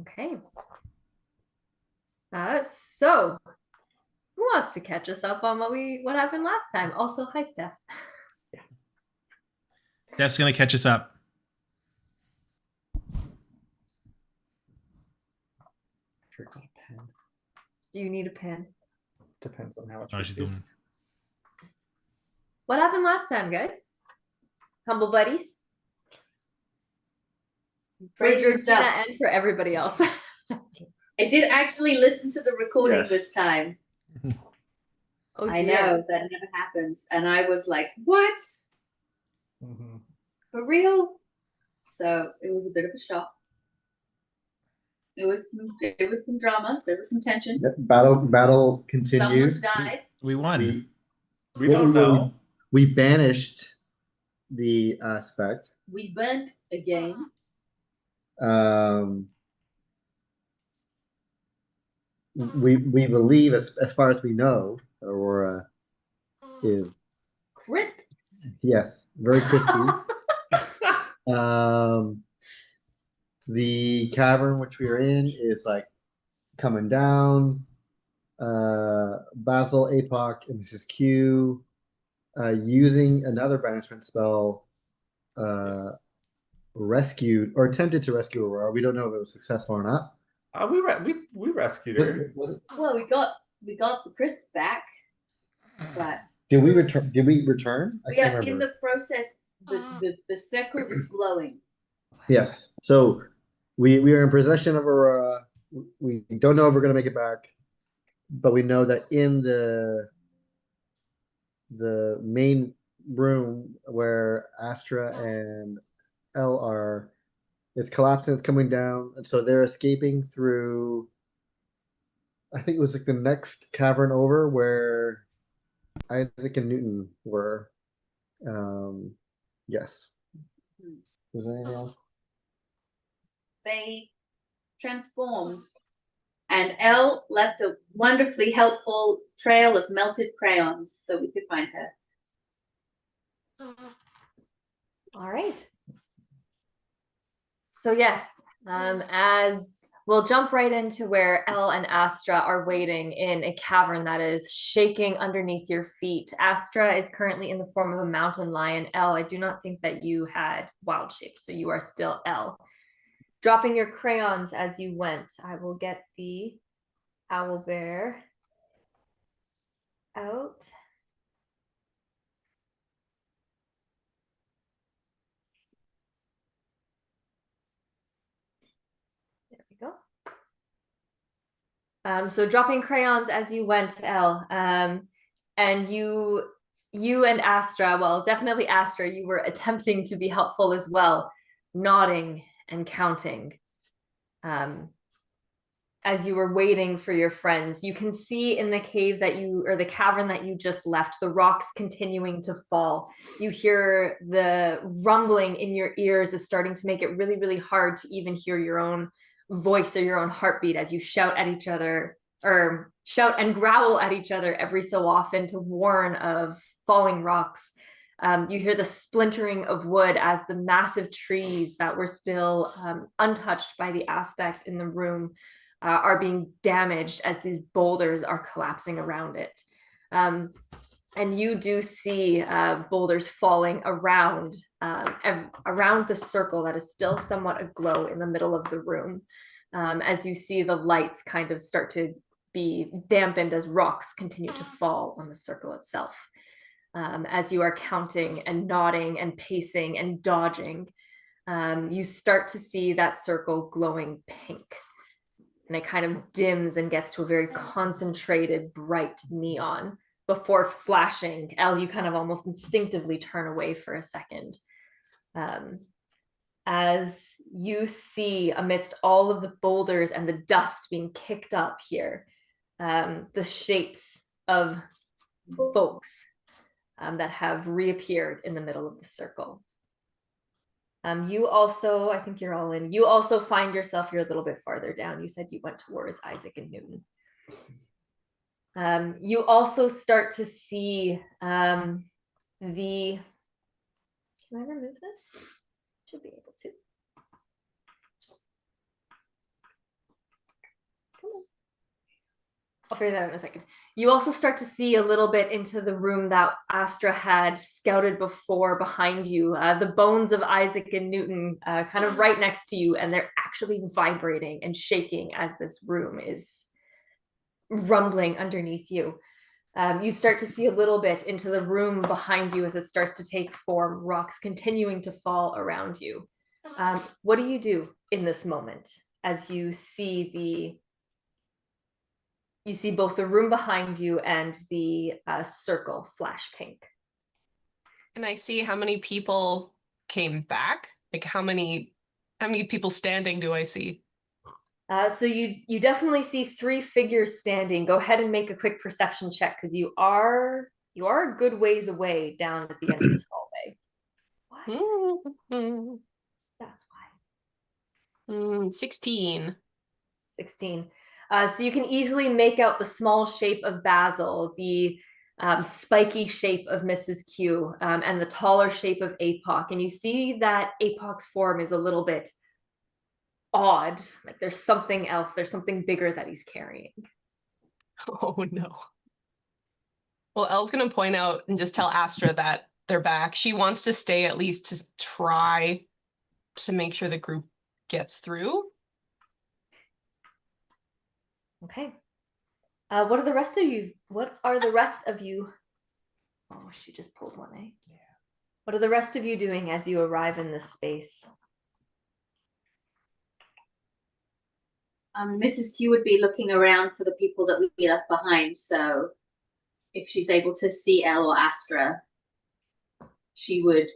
Okay. So who wants to catch us up on what happened last time? Also, hi, Steph. Steph's gonna catch us up. Forgot a pen. Do you need a pen? Depends on how much Oh, we she's do. doing. What happened last time, guys? Humble buddies? For Crazy Georgina stuff. and for everybody else. I did actually listen to the recording Yes. this time. Oh, I dear. know that never happens. And I was like, what? Mhm. For real? So it was a bit of a shock. It was some drama. There was some tension. Yep, battle Someone continued. died. We won. We don't know. We banished the aspect. We burnt again. Um, we believe, as far as we know, Aurora is, Crisps. yes, very crispy. The cavern which we are in is like coming down. Basil, Apoc, and Mrs. Q using another banishment spell rescued or attempted to rescue Aurora. We don't know if it was successful or not. We rescued her. Well, we got the crisp back, but Did we return? Did we return? I we can't are in remember. the process. The circle is glowing. Yes. So we are in possession of Aurora. We don't know if we're gonna make it back, but we know that in the main room where Astra and L are, it's collapsing, it's coming down, and so they're escaping through. I think it was like the next cavern over where Isaac and Newton were. Yes. Was there anything else? They transformed, and Elle left a wonderfully helpful trail of melted crayons so we could find her. All right. So yes, as we'll jump right into where Elle and Astra are waiting in a cavern that is shaking underneath your feet. Astra is currently in the form of a mountain lion. Elle, I do not think that you had wild shapes, so you are still Elle. Dropping your crayons as you went. I will get the owl bear out. There we go. So dropping crayons as you went, Elle, and you and Astra, well, definitely Astra, you were attempting to be helpful as well, nodding and counting. As you were waiting for your friends, you can see in the cave that or the cavern that you just left, the rocks continuing to fall. You hear the rumbling in your ears is starting to make it really, really hard to even hear your own voice or your own heartbeat as you shout at each other, or shout and growl at each other every so often to warn of falling rocks. You hear the splintering of wood as the massive trees that were still untouched by the aspect in the room are being damaged as these boulders are collapsing around it. And you do see boulders falling around the circle that is still somewhat aglow in the middle of the room, as you see the lights kind of start to be dampened as rocks continue to fall on the circle itself. As you are counting and nodding and pacing and dodging, you start to see that circle glowing pink. And it kind of dims and gets to a very concentrated, bright neon before flashing. Elle, you kind of almost instinctively turn away for a second. As you see amidst all of the boulders and the dust being kicked up here, the shapes of folks that have reappeared in the middle of the circle. You also, I think you're all in, you also find yourself, you're a little bit farther down. You said you went towards Isaac and Newton. You also start to see can I remove this? Should be able to. I'll figure that out in a second. You also start to see a little bit into the room that Astra had scouted before behind you. The bones of Isaac and Newton kind of right next to you, and they're actually vibrating and shaking as this room is rumbling underneath you. You start to see a little bit into the room behind you as it starts to take form, rocks continuing to fall around you. What do you do in this moment as you see both the room behind you and the circle flash pink? And I see how many people came back. Like how many people standing do I see? So you definitely see 3 figures standing. Go ahead and make a quick perception check because you are a good ways away down at the end of this hallway. Mm-hmm. That's why. 16. 16. So you can easily make out the small shape of Basil, the spiky shape of Mrs. Q, and the taller shape of APOC. And you see that APOC's form is a little bit odd. Like there's something else. There's something bigger that he's carrying. Oh no. Well, Elle's gonna point out and just tell Astra that they're back. She wants to stay at least to try to make sure the group gets through. Okay. What are the rest of you? Oh, she just pulled one, eh? Yeah. What are the rest of you doing as you arrive in this space? Mrs. Q would be looking around for the people that we left behind. So if she's able to see Elle or Astra, she would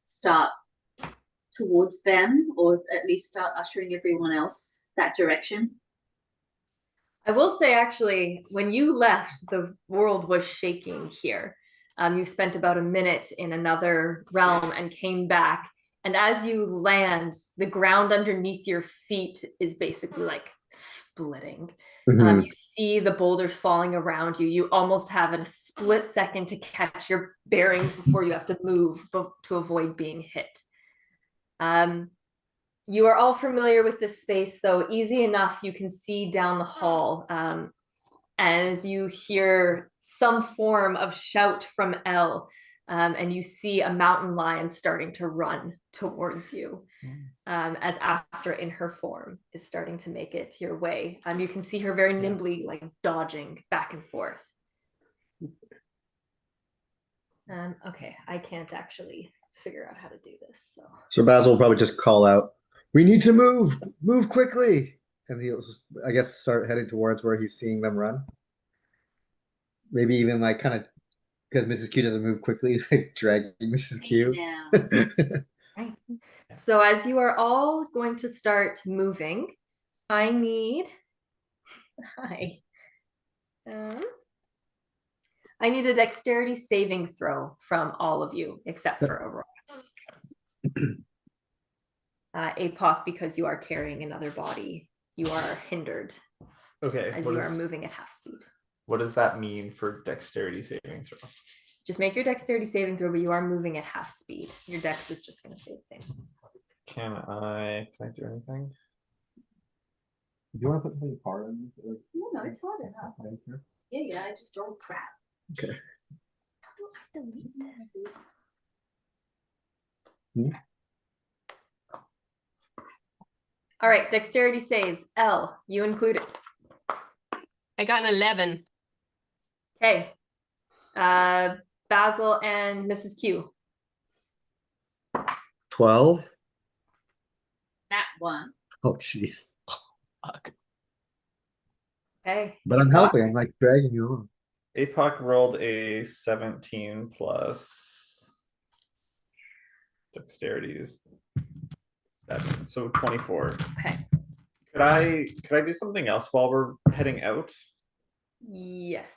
start towards them, or at least start ushering everyone else that direction. I will say, actually, when you left, the world was shaking here. You spent about a minute in another realm and came back. And as you land, the ground underneath your feet is basically like splitting. You see the boulders falling around you. You almost have a split second to catch your bearings before you have to move to avoid being hit. You are all familiar with this space, though. Easy enough, you can see down the hall as you hear some form of shout from Elle, and you see a mountain lion starting to run towards you as Astra in her form is starting to make it your way. You can see her very nimbly like dodging back and forth. Okay, I can't actually figure out how to do this. So Basil will probably just call out, "We need to move quickly," and he'll just, I guess, start heading towards where he's seeing them run. Maybe even like kind of because Mrs. Q doesn't move quickly, like dragging Mrs. Q. Now. Right. So as you are all going to start moving, I need I need a dexterity saving throw from all of you except for Aurora. APOC, because you are carrying another body, you are hindered Okay. as you are moving at half speed. What does that mean for dexterity saving throw? Just make your dexterity saving throw, but you are moving at half speed. Your dex is just going to stay the same. Can I do anything? Do you want to put something hard on it? No, it's hard enough. Yeah, I just don't crap. Okay. How do I delete this? All right, dexterity saves. Elle, you included. I got an 11. Okay. Basil and Mrs. Q. 12. That one. Oh, jeez. Fuck. Okay. But I'm helping. I'm like dragging you on. APOC rolled a 17 plus dexterity is 7, so 24. Okay. Could I do something else while we're heading out? Yes.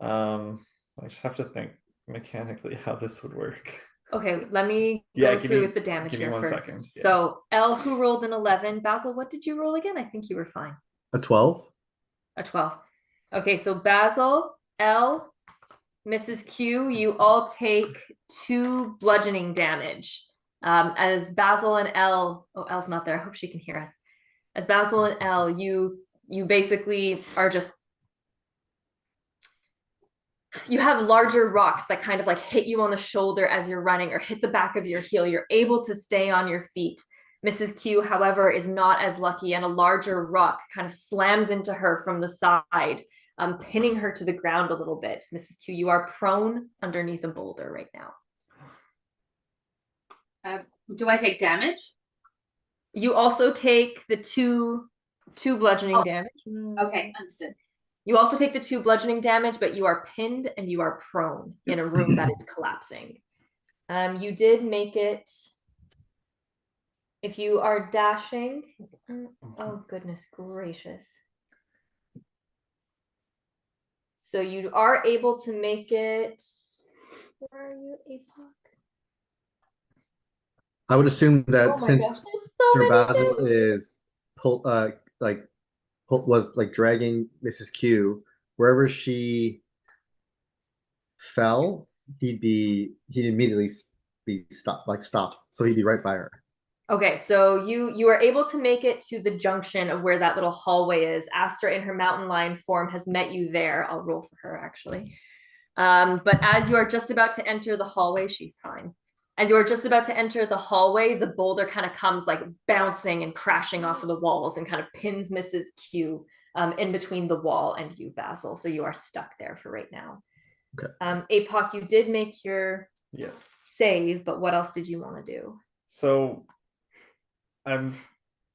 I just have to think mechanically how this would work. Okay, let me go give through me- with the damage give me here 1 first. second, yeah. So Elle, who rolled an 11. Basil, what did you roll again? I think you were fine. A 12. A 12. Okay, so Basil, Elle, Mrs. Q, you all take 2 bludgeoning damage. As Basil and Elle, oh, Elle's not there. I hope she can hear us. As Basil and Elle, you You basically are just, you have larger rocks that kind of like hit you on the shoulder as you're running or hit the back of your heel. You're able to stay on your feet. Mrs. Q, however, is not as lucky, and a larger rock kind of slams into her from the side, pinning her to the ground a little bit. Mrs. Q, you are prone underneath a boulder right now. Do I take damage? You also take the two bludgeoning Oh. damage. Okay, understood. You also take the 2 bludgeoning damage, but you are pinned and you are prone in a room that is collapsing. You did make it. If you are dashing, oh goodness gracious. So you are able to make it. Where are you, APOC? I would assume that Oh my since gosh, there's so Sir many Basil things. is was like dragging Mrs. Q, wherever she fell, he'd immediately be stopped. So he'd be right by her. Okay, so you are able to make it to the junction of where that little hallway is. Astra in her mountain lion form has met you there. I'll roll for her actually. But as you are just about to enter the hallway, she's fine. As you are just about to enter the hallway, the boulder kind of comes like bouncing and crashing off of the walls and kind of pins Mrs. Q in between the wall and you, Basil. So you are stuck there for right now. Okay. APOC, you did make your Yes. save, but what else did you want to do? So I'm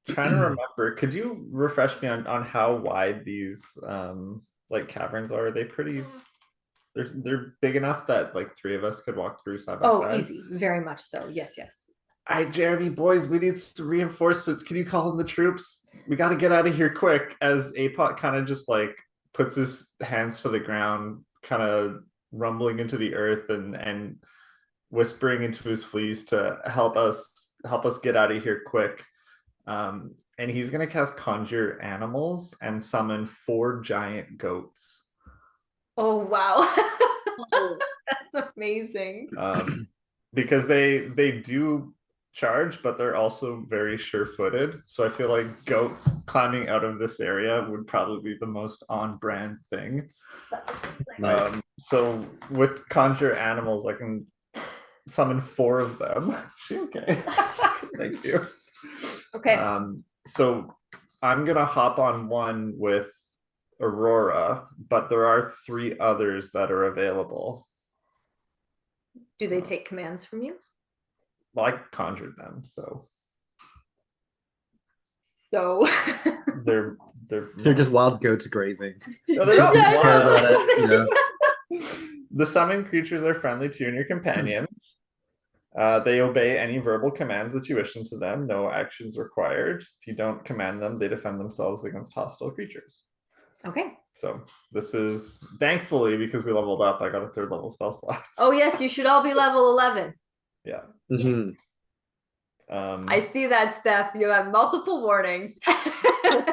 trying to remember. Could you refresh me on how wide these like caverns are? Are they pretty? They're big enough that like 3 of us could walk through side by side. Oh, easy, very much so. Yes, yes. All right, Jeremy, boys, we need some reinforcements. Can you call in the troops? We got to get out of here quick. As APOC kind of just like puts his hands to the ground, kind of rumbling into the earth and whispering into his fleas to help us get out of here quick. And he's gonna cast Conjure Animals and summon 4 giant goats. Oh wow. Oh, That's amazing. Because they do charge, but they're also very sure-footed. So I feel like goats climbing out of this area would probably be the most on-brand thing. Nice. So with Conjure Animals, I can summon 4 of them. She okay? Thank you. Okay. So I'm gonna hop on one with Aurora, but there are 3 others that are available. Do they take commands from you? Well, I conjured them, so So they're They're just wild goats grazing. No, they're not Yeah, I Care wild. about it, you know? The summoned creatures are friendly to you and your companions. They obey any verbal commands that you wish into them. No actions required. If you don't command them, they defend themselves against hostile creatures. Okay. So this is thankfully because we leveled up. I got a 3rd level spell slot. Oh yes, you should all be level 11. Yeah. Mhm. I see that, Steph. You have multiple warnings.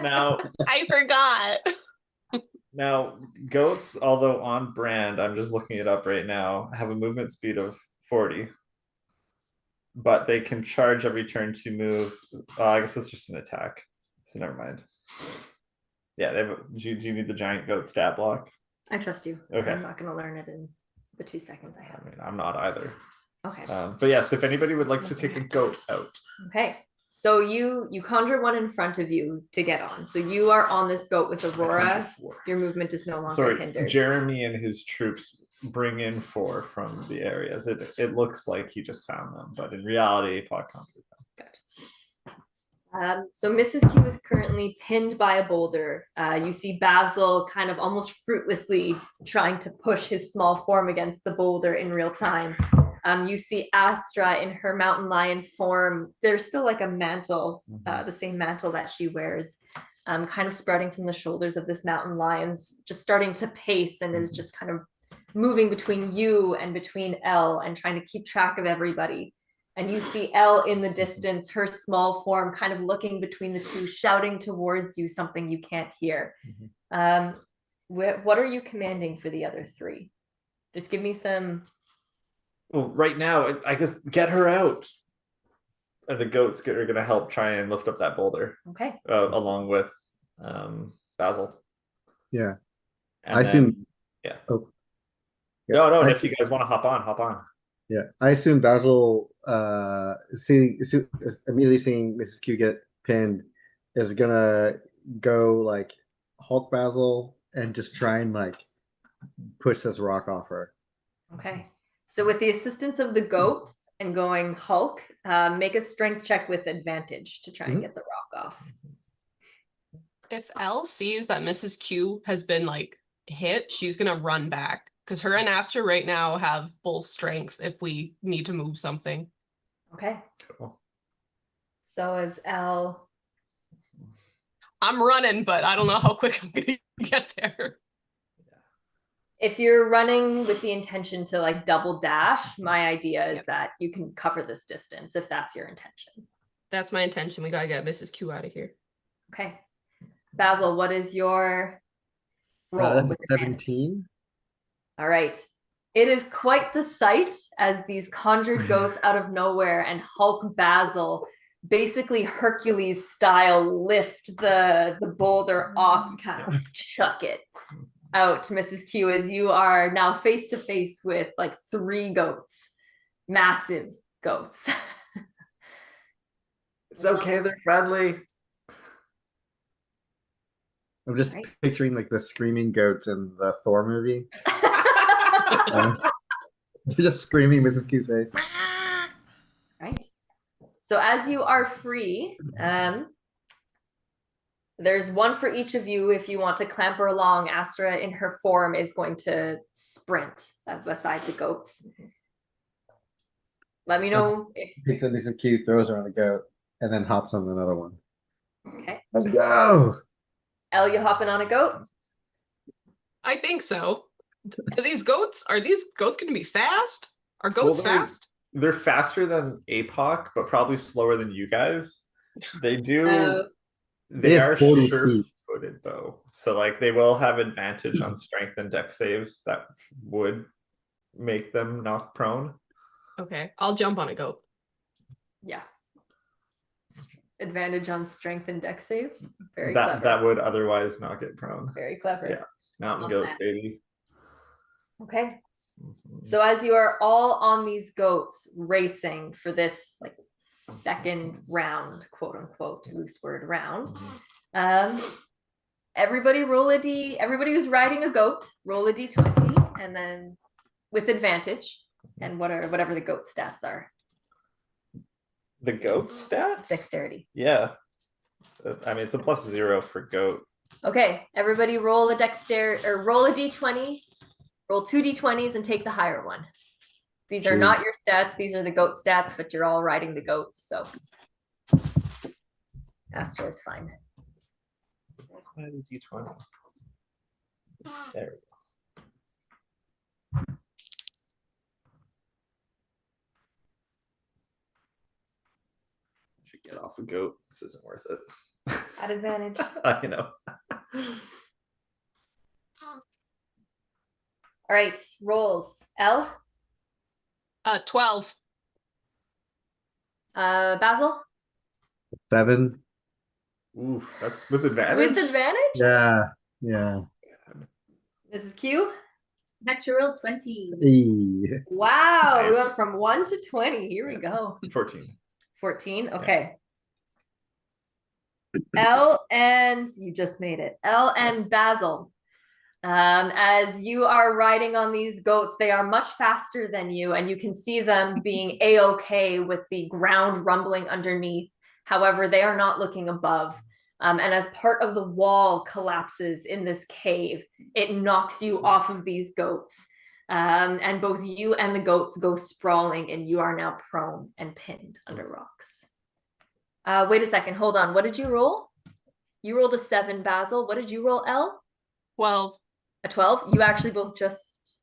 Now, I forgot. now goats, although on brand, I'm just looking it up right now, have a movement speed of 40. But they can charge every turn to move. I guess that's just an attack. So never mind. Yeah, they have. Do you need the giant goat stat block? I trust you. Okay. I'm not going to learn it in the 2 seconds I I have. mean, I'm not either. Okay. But yes, if anybody would like to take a goat out, Okay. So you conjure one in front of you to get on. So you are on this goat with I Aurora. conjure 4. Your movement is no longer Sorry, hindered. Jeremy and his troops bring in 4 from the areas. It looks like he just found them, but in reality, APOC conjured them. So Mrs. Q is currently pinned by a boulder. You see Basil kind of almost fruitlessly trying to push his small form against the boulder in real time. You see Astra in her mountain lion form. There's still like a mantle, the same mantle that she wears, kind of sprouting from the shoulders of this mountain lion's, just starting to pace and is just kind of moving between you and between Elle and trying to keep track of everybody. And you see Elle in the distance, her small form kind of looking between the two, shouting towards you something you can't hear. What are you commanding for the other 3? Just give me some. Well, right now, I guess get her out. And the goats are going to help try and lift up that boulder, Okay. along with Basil. Yeah. And I then- assume. yeah. Oh. Yeah, No, I if you guys want to hop on. Yeah, I assume Basil, immediately seeing Mrs. Q get pinned, is gonna go like Hulk Basil and just try and like push this rock off her. Okay. So with the assistance of the goats and going Hulk, make a strength check with advantage to try and Mhm. get the rock off. If Elle sees that Mrs. Q has been like hit, she's gonna run back because her and Astra right now have full strength if we need to move something. Okay. Cool. So is L. I'm running, but I don't know how quick I'm gonna get there. If you're running with the intention to like double dash, my idea is that you can cover this distance if that's your intention. That's my intention. We gotta get Mrs. Q out of here. Okay. Basil, what is your roll? That's a with advantage? 17. All right. It is quite the sight as these conjured goats out of nowhere and Hulk Basil basically Hercules style lift the boulder off and kind of chuck it out, Mrs. Q, as you are now face to face with like 3 goats, massive goats. It's okay, they're friendly. I'm just Right. picturing like the screaming goat in the Thor movie. Just screaming Mrs. Q's face. Right. So as you are free, there's one for each of you if you want to clamber along. Astra in her form is going to sprint beside the goats. Let me know if Picks up Mrs. Q, throws her on the goat, and then hops on another one. okay. Let's go. Elle, you hopping on a goat? I think so. Are these goats gonna be fast? Are goats they're- fast? They're faster than APOC, but probably slower than you guys. They do. Oh. They They are have 40 feet. sure-footed though, so like they will have advantage on strength and dex saves that would make them knock prone. Okay, I'll jump on a goat. Yeah. Advantage on strength and dex saves. Very that clever. that would otherwise not get prone. Very clever. Yeah. Mountain Love goats, that. baby. Okay. Mhm. So as you are all on these goats racing for this like second round, quote unquote, loose word round, everybody roll a D. Everybody who's riding a goat, roll a D20, and then with advantage, and whatever the goat stats are. The goat stats? Dexterity. Yeah. I mean, it's a +0 for goat. Okay, everybody roll a dexterity or roll a D20. Roll 2 D20s and take the higher one. These are Jeez. not your stats, these are the goat stats, but you're all riding the goats, so Astra is fine. Where's my D20? There we go. Should get off a goat. This isn't worth it. At advantage. I know. All right, rolls. L, 12. Basil, 7. Ooh, that's with advantage. with advantage. Yeah. Yeah. Mrs. Q. Natural 20. Eee. Wow, we Nice. went from 1 to 20. Here we go. 14. 14. Okay. L and you just made it. L and Basil. As you are riding on these goats, they are much faster than you, and you can see them being a-okay with the ground rumbling underneath. However, they are not looking above. And as part of the wall collapses in this cave, it knocks you off of these goats. And both you and the goats go sprawling, and you are now prone and pinned under rocks. Wait a second, hold on. What did you roll? You rolled a 7, Basil. What did you roll, L? 12. A 12? You actually both just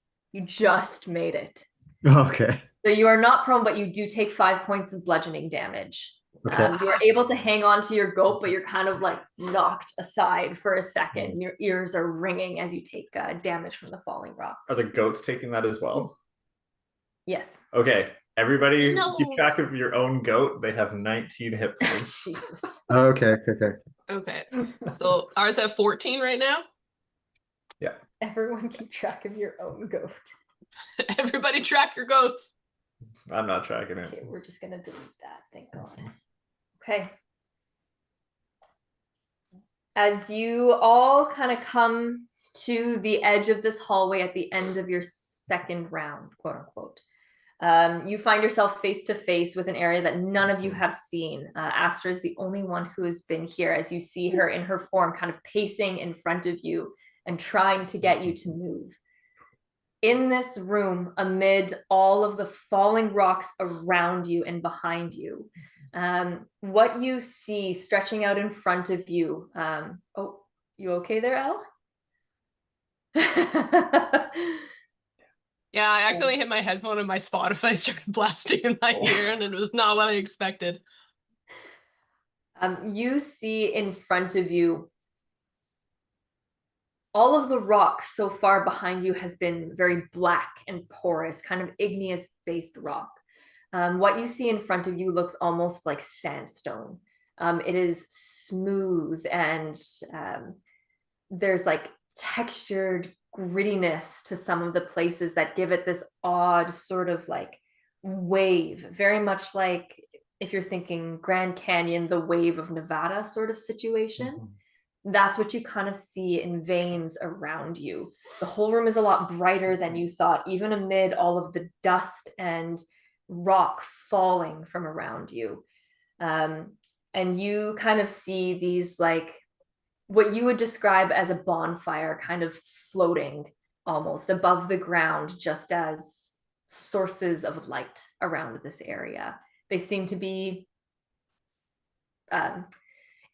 made it. Okay. So you are not prone, but you do take 5 points of bludgeoning damage. Okay. You are able to hang on to your goat, but you're kind of like knocked aside for a second. And your ears are ringing as you take damage from the falling rocks. Are the goats taking that as well? Yes. Okay. Everybody No. keep track of your own goat. They have 19 hit points. Jesus. Okay, okay. Okay. So ours have 14 right now. Everyone keep track of your own goat. Everybody track your goats. I'm not tracking it. Okay, we're just gonna delete that, thank God. Okay. As you all kind of come to the edge of this hallway at the end of your second round, quote unquote, you find yourself face to face with an area that none of you have seen. Astra is the only one who has been here, as you see her in her form kind of pacing in front of you and trying to get you to move. In this room, amid all of the falling rocks around you and behind you, what you see stretching out in front of you, oh, you okay there, Elle? Yeah, I accidentally hit my headphone and my Spotify started blasting in my ear, and it was not what I expected. You see in front of you, all of the rock so far behind you has been very black and porous, kind of igneous based rock. What you see in front of you looks almost like sandstone. It is smooth and there's like textured grittiness to some of the places that give it this odd sort of like wave, very much like if you're thinking Grand Canyon, the wave of Nevada sort of situation. That's what you kind of see in veins around you. The whole room is a lot brighter than you thought, even amid all of the dust and rock falling from around you. And you kind of see these like what you would describe as a bonfire kind of floating almost above the ground, just as sources of light around this area. They seem to be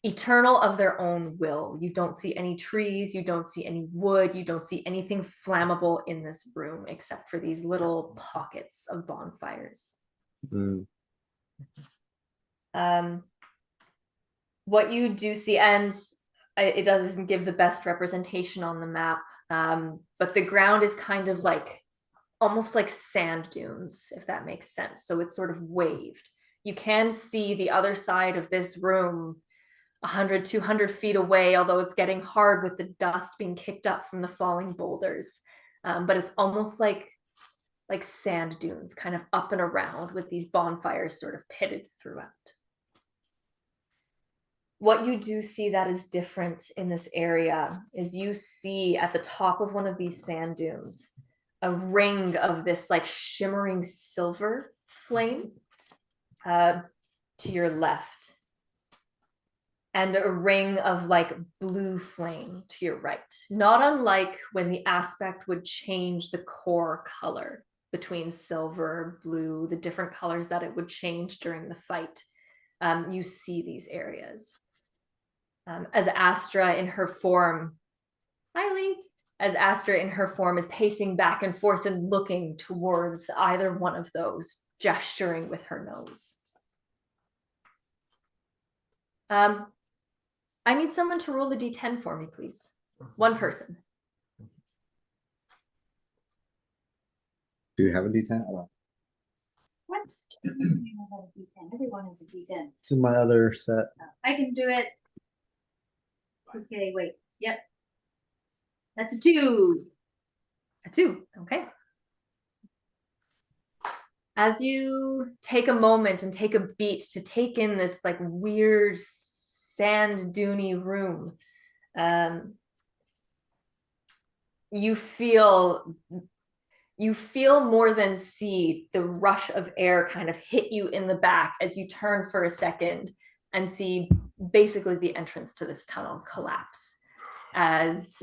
eternal of their own will. You don't see any trees, you don't see any wood, you don't see anything flammable in this room except for these little pockets of bonfires. What you do see, and it doesn't give the best representation on the map, but the ground is kind of like almost like sand dunes, if that makes sense. So it's sort of waved. You can see the other side of this room 100, 200 feet away, although it's getting hard with the dust being kicked up from the falling boulders. But it's almost like sand dunes kind of up and around with these bonfires sort of pitted throughout. What you do see that is different in this area is you see at the top of one of these sand dunes a ring of this like shimmering silver flame to your left, and a ring of like blue flame to your right, not unlike when the aspect would change the core color between silver, blue, the different colors that it would change during the fight. You see these areas. As Astra in her form, as Astra in her form is pacing back and forth and looking towards either one of those, gesturing with her nose. I need someone to roll the d10 for me, please. One person. Do you have a D10? I don't. What? I don't have a D10. Everyone has a D10. It's in my other set. I can do it. Okay, wait. Yep. That's a 2. A 2, okay. As you take a moment and take a beat to take in this like weird sand duney room, you feel more than see the rush of air kind of hit you in the back as you turn for a second and see basically the entrance to this tunnel collapse as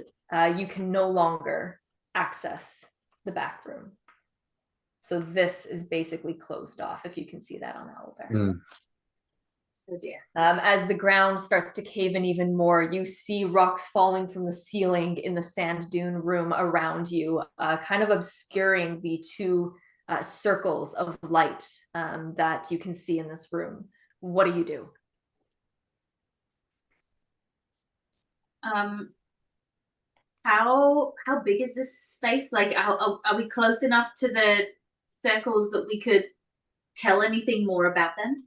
you can no longer access the back room. So this is basically closed off, if you can see that on Owlbear. Oh dear. As the ground starts to cave in even more, you see rocks falling from the ceiling in the sand dune room around you, kind of obscuring the two circles of light that you can see in this room. What do you do? How big is this space? Like, are we close enough to the circles that we could tell anything more about them?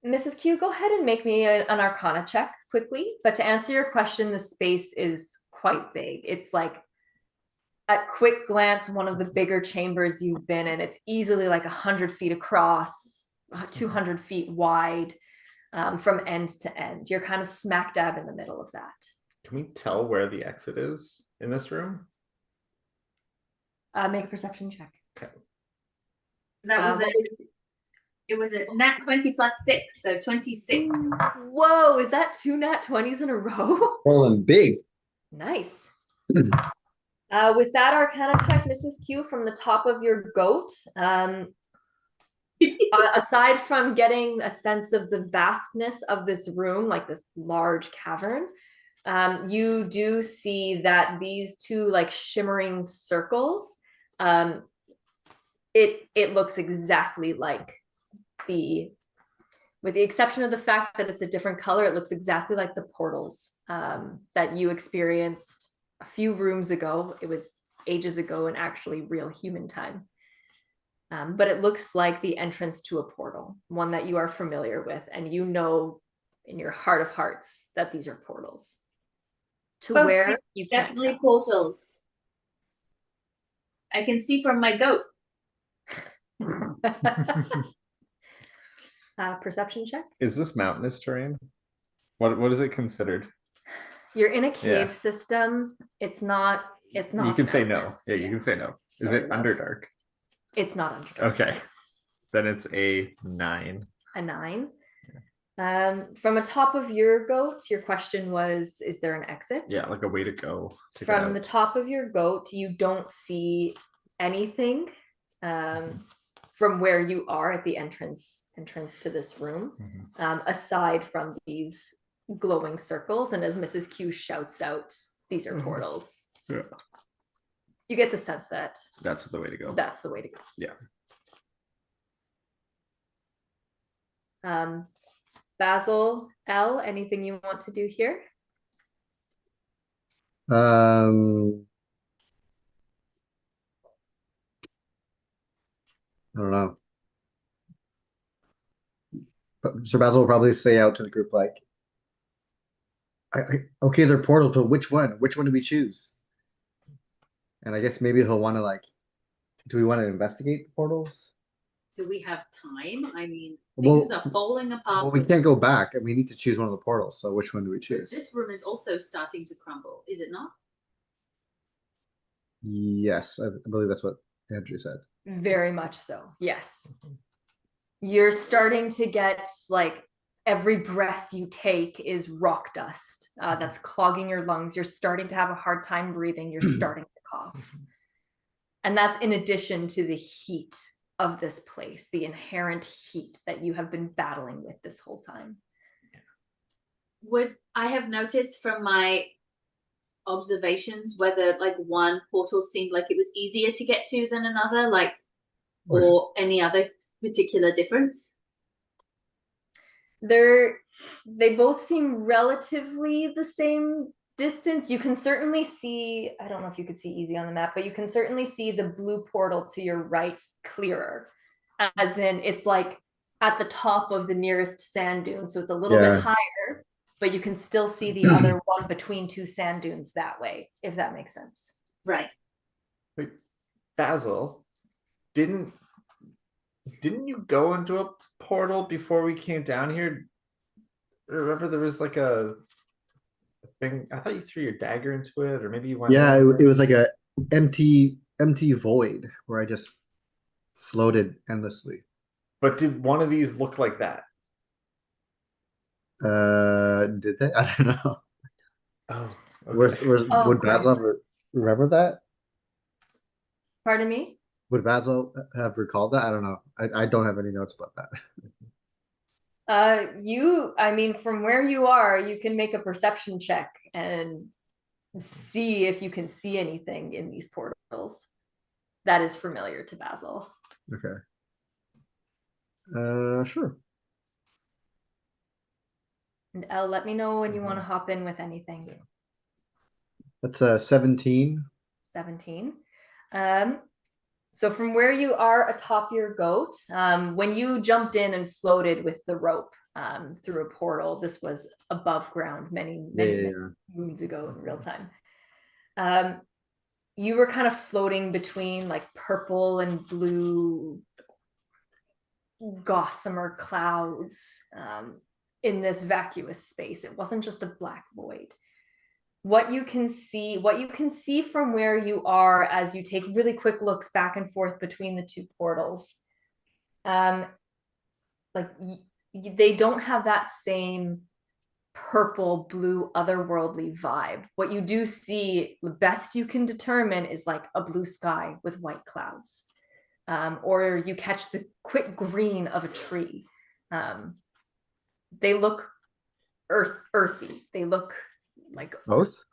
Mrs. Q, go ahead and make me an Arcana check quickly. But to answer your question, the space is quite big. It's like, at quick glance, one of the bigger chambers you've been in. It's easily like 100 feet across, 200 feet wide, from end to end. You're kind of smack dab in the middle of that. Can we tell where the exit is in this room? Make a perception check. That was What is- it was a nat 20 plus 6, so 26. Whoa, is that 2 nat 20s in a row? Rolling big. Nice. With that Arcana check, Mrs. Q, from the top of your goat, aside from getting a sense of the vastness of this room, like this large cavern, you do see that these two like shimmering circles, it looks exactly like with the exception of the fact that it's a different color, it looks exactly like the portals that you experienced a few rooms ago. It was ages ago in actually real human time. But it looks like the entrance to a portal, one that you are familiar with, and you know in your heart of hearts that these are portals. To Folks, where you can't Definitely tell. portals. I can see from my goat. Perception check. Is this mountainous terrain? What is it considered? You're in a cave Yeah. system. It's not. You can say no. mountainous. Yeah, you can say no. Is Sorry, it love. Underdark? It's not Underdark. Okay. Then it's a 9. A 9. From the top of your goat, your question was, is there an exit? Yeah, like a way to go. To get From out. the top of your goat, you don't see anything from where you are at the entrance to this room, aside from these glowing circles. And as Mrs. Q shouts out, these are portals. Yeah. You get the sense that That's the way to go. that's the way to go. Yeah. Basil, L, anything you want to do here? I don't know. But Sir Basil will probably say out to the group like, okay, they're portals, but which one? Which one do we choose? And I guess maybe he'll want to like, do we want to investigate the portals? Do we have time? I mean, Well- things are falling apart. Well, we can't go back, and we need to choose one of the portals. So which one do we choose? This room is also starting to crumble, is it not? Yes, I believe that's what Andrew said. Very much so. Yes. You're starting to get like every breath you take is rock dust that's clogging your lungs. You're starting to have a hard time breathing. You're starting to cough. And that's in addition to the heat of this place, the inherent heat that you have been battling with this whole time. Would I have noticed from my observations whether like one portal seemed like it was easier to get to than another, like, or any other particular difference? They both seem relatively the same distance. You can certainly see, I don't know if you could see easy on the map, but you can certainly see the blue portal to your right clearer, as in it's like at the top of the nearest sand dune, so it's a little Yeah. bit higher, but you can still see the other one between two sand dunes that way, if that makes sense. Right. Wait, Basil, didn't you go into a portal before we came down here? Remember there was like a thing. I thought you threw your dagger into it, or maybe you went. Yeah, over it was like a empty void where I just floated endlessly. But did one of these look like that? Did they? I don't know. Oh, Where's Oh, would Basil remember that? Pardon me? Would Basil have recalled that? I don't know. I don't have any notes about that. I mean, from where you are, you can make a perception check and see if you can see anything in these portals that is familiar to Basil. Okay. Sure. And Elle, let me know when you want to hop in with anything. That's 17. 17. So from where you are atop your goat, when you jumped in and floated with the rope through a portal, this was above ground many Yeah. moons ago in real time. You were kind of floating between like purple and blue gossamer clouds in this vacuous space. It wasn't just a black void. What you can see from where you are as you take really quick looks back and forth between the two portals, like they don't have that same purple, blue, otherworldly vibe. What you do see, the best you can determine, is like a blue sky with white clouds, or you catch the quick green of a tree. They look earthy. They look like Both?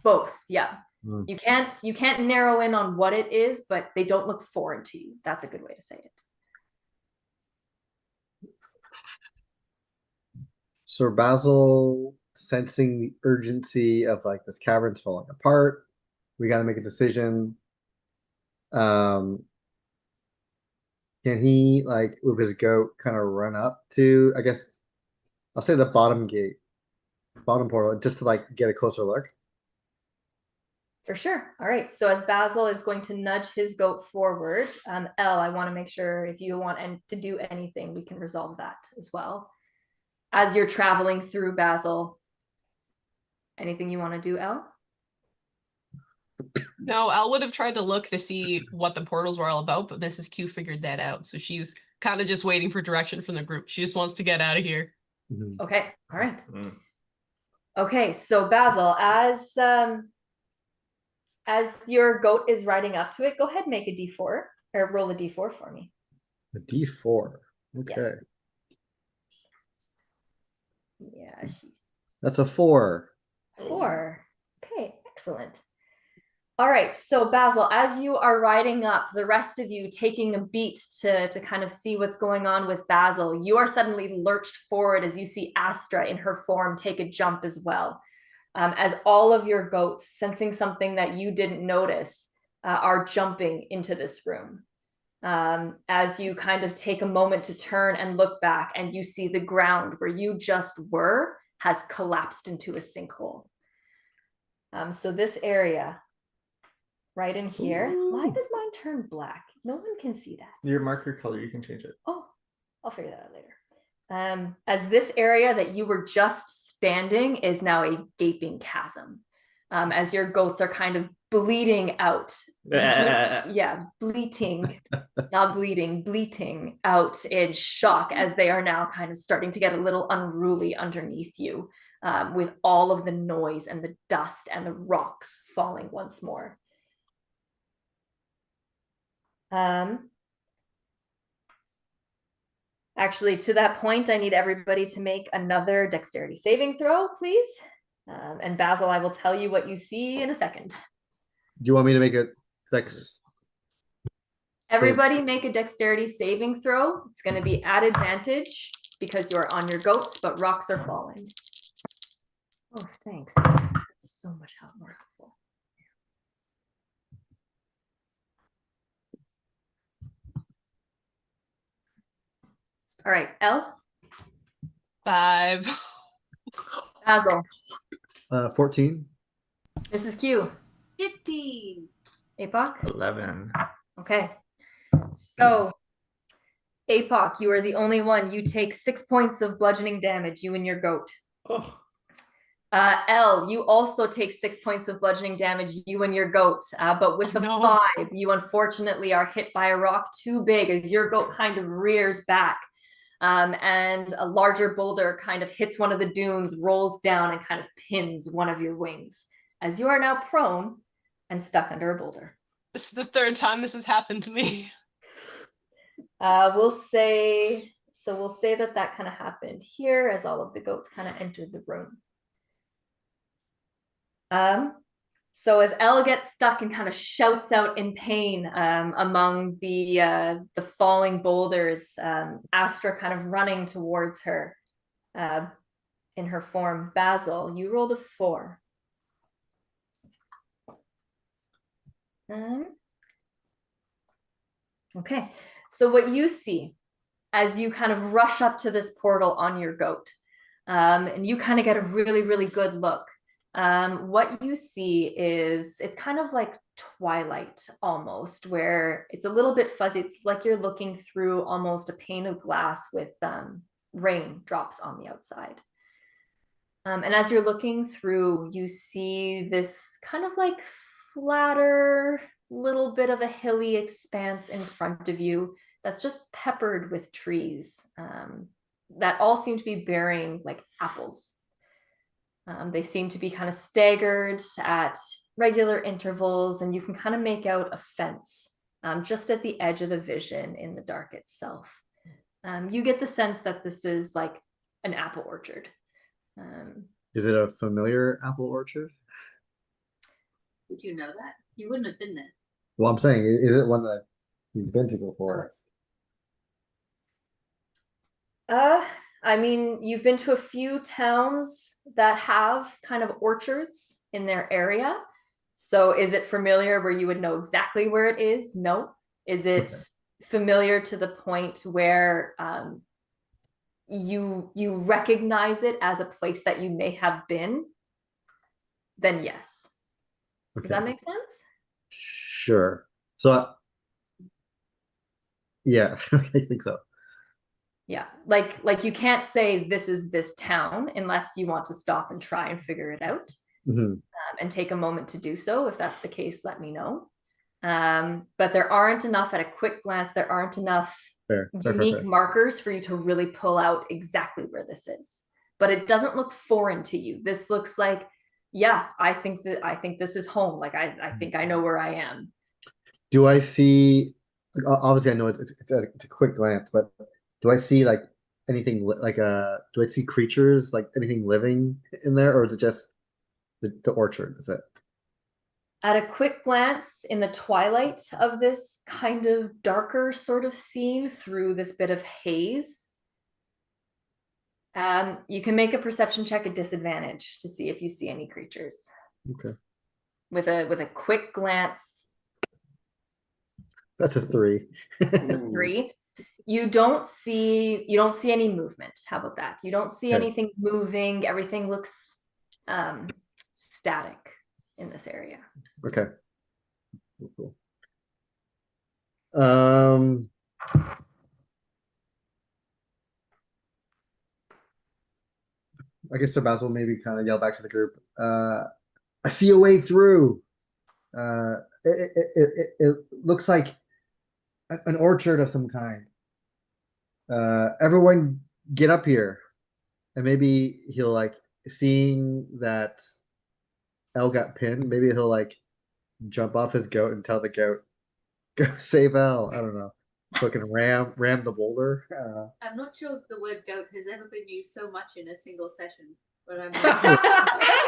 both. Yeah. Hmm. You can't narrow in on what it is, but they don't look foreign to you. That's a good way to say it. Sir Basil, sensing the urgency of like this cavern's falling apart, we got to make a decision. Can he, like, with his goat, kind of run up to, I guess, I'll say the bottom gate, bottom portal, just to like get a closer look? For sure. All right. So as Basil is going to nudge his goat forward, Elle, I want to make sure if you want to do anything, we can resolve that as well. As you're traveling through Basil, anything you want to do, Elle? No, Elle would have tried to look to see what the portals were all about, but Mrs. Q figured that out. So she's kind of just waiting for direction from the group. She just wants to get out of here. Mhm. Okay. All right. Mm. Okay. So Basil, as your goat is riding up to it, go ahead and make a d4 or roll a d4 for me. A D4. Okay. Yeah, she's That's a 4. 4. Okay, excellent. All right, so Basil, as you are riding up, the rest of you taking a beat to kind of see what's going on with Basil, you are suddenly lurched forward as you see Astra in her form take a jump as well. As all of your goats, sensing something that you didn't notice, are jumping into this room. As you kind of take a moment to turn and look back, and you see the ground where you just were has collapsed into a sinkhole. So this area right in here, why does mine turn black? No one can see that. Your marker color, you can change it. Oh, I'll figure that out later. As this area that you were just standing is now a gaping chasm. As your goats are kind of bleeding out. Yeah, bleating, not bleeding, bleating out in shock as they are now kind of starting to get a little unruly underneath you, with all of the noise and the dust and the rocks falling once more. Actually, to that point, I need everybody to make another dexterity saving throw, please. And Basil, I will tell you what you see in a second. Do you want me to make it sex? Everybody make a dexterity saving throw. It's going to be at advantage because you are on your goats, but rocks are falling. Oh, thanks. That's so much more helpful. All right, Elle? 5. Basil? 14. Mrs. Q? 15. APOC? 11. Okay. So, APOC, you are the only one. You take 6 points of bludgeoning damage, you and your goat. Oh. Elle, you also take 6 points of bludgeoning damage, you and your goat. But with the 5, you unfortunately are hit by a rock too big as your goat kind of rears back. And a larger boulder kind of hits one of the dunes, rolls down, and kind of pins one of your wings as you are now prone and stuck under a boulder. This is the 3rd time this has happened to me. We'll say that kind of happened here as all of the goats kind of entered the room. So as Elle gets stuck and kind of shouts out in pain among the falling boulders, Astra kind of running towards her in her form. Basil, you rolled a 4. Okay, so what you see as you kind of rush up to this portal on your goat, and you kind of get a really, really good look. What you see is it's kind of like twilight almost, where it's a little bit fuzzy. It's like you're looking through almost a pane of glass with rain drops on the outside. And as you're looking through, you see this kind of like flatter, little bit of a hilly expanse in front of you that's just peppered with trees that all seem to be bearing like apples. They seem to be kind of staggered at regular intervals, and you can kind of make out a fence just at the edge of the vision in the dark itself. You get the sense that this is like an apple orchard. Is it a familiar apple orchard? Would you know that? You wouldn't have been there. Well, I'm saying, is it one that you've been to before? I mean, you've been to a few towns that have kind of orchards in their area. So is it familiar where you would know exactly where it is? No. Is it familiar to the point where you recognize it as a place that you may have been? Then yes. Does that make sense? Sure. So, yeah, I think so. Yeah, like you can't say this is this town unless you want to stop and try and figure it out, and take a moment to do so. If that's the case, let me know. But there aren't enough at a quick glance. There aren't enough unique markers for you to really pull out exactly where this is. But it doesn't look foreign to you. This looks like, yeah, I think this is home. Like I think I know where I am. Do I see? Obviously, I know it's a quick glance, but do I see like anything like do I see creatures, like anything living in there, or is it just the orchard? Is it? At a quick glance in the twilight of this kind of darker sort of scene through this bit of haze, you can make a perception check at disadvantage to see if you see any creatures. Okay. With a quick glance. That's a 3. That's a 3. You don't see any movement. How about that? You don't see anything moving. Everything looks static in this area. Okay. Cool. I guess Sir Basil maybe kind of yell back to the group. I see a way through. It looks like an orchard of some kind. Everyone get up here. And maybe he'll like, seeing that Elle got pinned, maybe he'll like jump off his goat and tell the goat, go save Elle. I don't know. Fucking ram the boulder. I don't know. I'm not sure if the word goat has ever been used so much in a single session, but I'm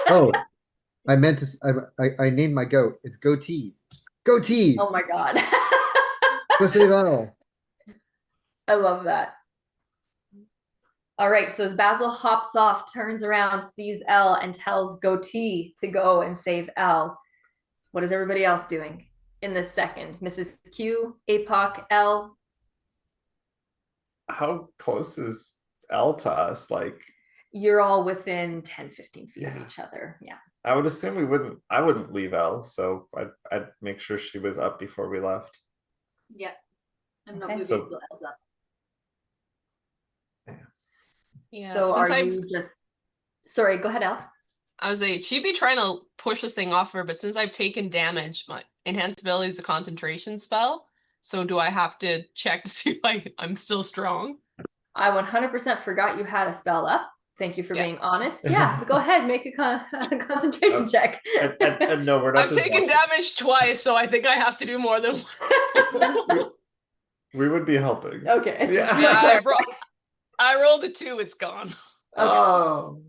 Oh, I meant to. I named my goat. It's Goatee. Goatee. Oh my god. Go save Elle. I love that. All right, so as Basil hops off, turns around, sees Elle, and tells Goatee to go and save Elle, what is everybody else doing in this second? Mrs. Q, APOC, Elle? How close is Elle to us? Like, you're all within 10, 15 feet of each other. Yeah. I would assume I wouldn't leave Elle, so I'd make sure she was up before we left. Yeah. I'm not Okay. moving until Elle's up. Yeah, So since are you just, sorry, go ahead, Elle. I was like, she'd be trying to push this thing off her, but since I've taken damage, my enhanced ability is a concentration spell. So do I have to check to see if I'm still strong? I 100% forgot you had a spell up. Thank you for being honest. Yeah, go ahead, make a concentration check. And no, we're not. I've taken damage twice, so I think I have to do more than one. We would be helping. Okay. Yeah. I rolled a 2, it's gone. Okay. Oh.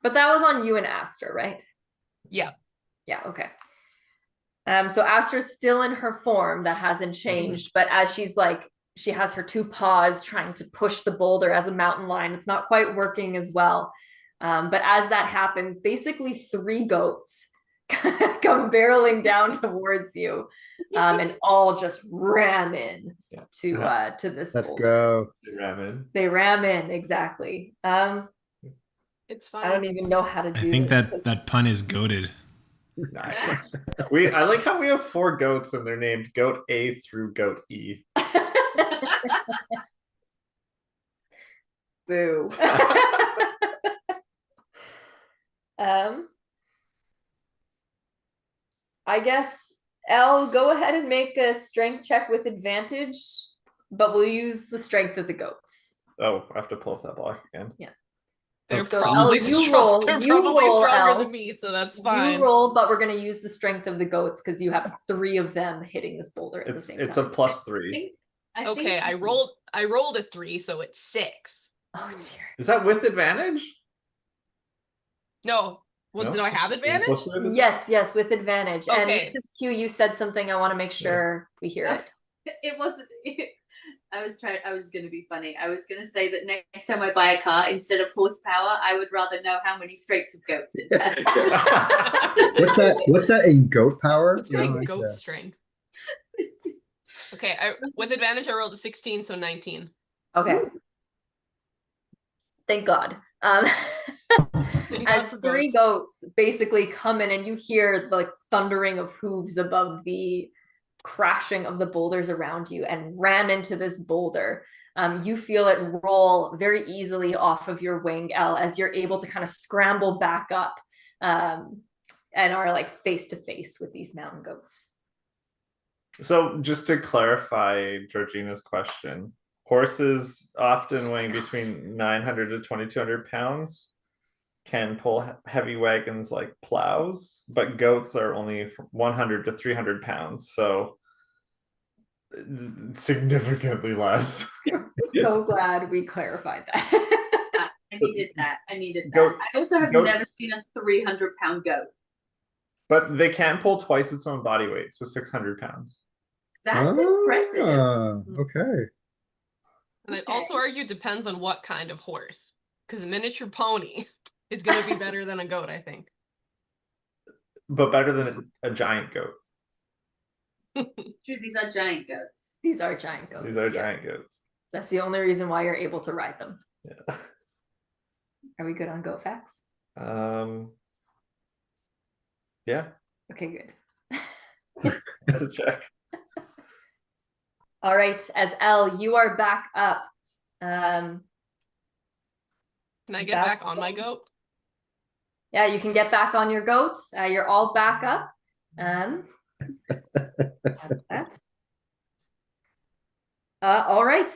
But that was on you and Astra, right? Yeah. Yeah, okay. So Astra's still in her form that hasn't changed, but as she has her 2 paws trying to push the boulder as a mountain lion. It's not quite working as well. But as that happens, basically 3 goats come barreling down towards you, and all just ram in Yeah. to this Let's boulder. go. Ramen. They ram in, exactly. It's I don't fine. even know how to do I think this. that pun is goaded. Nice. I like how we have 4 goats and they're named Goat A through Goat E. Boo. I guess Elle, go ahead and make a strength check with advantage, but we'll use the strength of the goats. Oh, I have to pull up that block again. They're So, probably Elle, you strong. roll- They're you probably roll, stronger Elle. than me, so that's fine. You roll, but we're gonna use the strength of the goats because you have 3 of them hitting this boulder at the same It's time. a +3. Okay, I rolled a 3, so it's 6. Oh dear. Is that with advantage? No, well, No? did I have Is it advantage? supposed to be with advantage? Yes, with advantage. And Okay. Mrs. Q, you said something. I want to make sure we hear it. It wasn't. I was gonna be funny. I was gonna say that next time I buy a car, instead of horsepower, I would rather know how many strength of goats it has. What's that in goat power? What's You know, my like goat the- strength? Okay, with advantage, I rolled a 16, so 19. Okay. Thank God. Thank As God for 3 goats basically come in and you hear the thundering of hooves above the crashing of the boulders around you and ram into this boulder. You feel it roll very easily off of your wing, Elle, as you're able to kind of scramble back up, and are like face to face with these mountain goats. So just to clarify Georgina's question, horses often weighing between 900 to 2200 pounds can pull heavy wagons like plows, but goats are only 100 to 300 pounds, so significantly less. So glad we clarified that. I needed that. I needed that. Goat- I also have goats- never seen a 300-pound goat. But they can pull twice its own body weight, so 600 pounds. That's impressive. Okay. And I'd Okay. also argue it depends on what kind of horse. Because a miniature pony is going to be better than a goat, I think. But better than a giant goat. It's true, these are giant goats. These are giant goats. These are yeah. giant goats. That's the only reason why you're able to ride them. Yeah. Are we good on goat facts? Yeah, Okay, good. that's a check. All right, as Elle, you are back up. Can I get That's back on my goat? Yeah, you can get back on your goat. You're all back up. That's that. All right.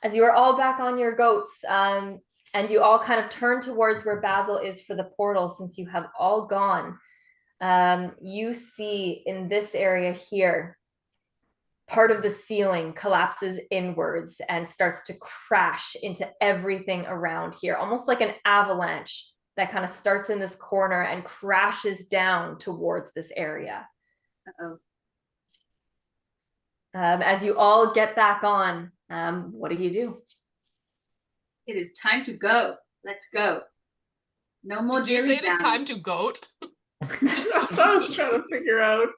As you are all back on your goats, and you all kind of turn towards where Basil is for the portal, since you have all gone, you see in this area here, part of the ceiling collapses inwards and starts to crash into everything around here, almost like an avalanche that kind of starts in this corner and crashes down towards this area. Uh-oh. As you all get back on, what do you do? It is time to go. Let's go. No more Did you say dilly it is time to goat? That's what I was trying to figure out.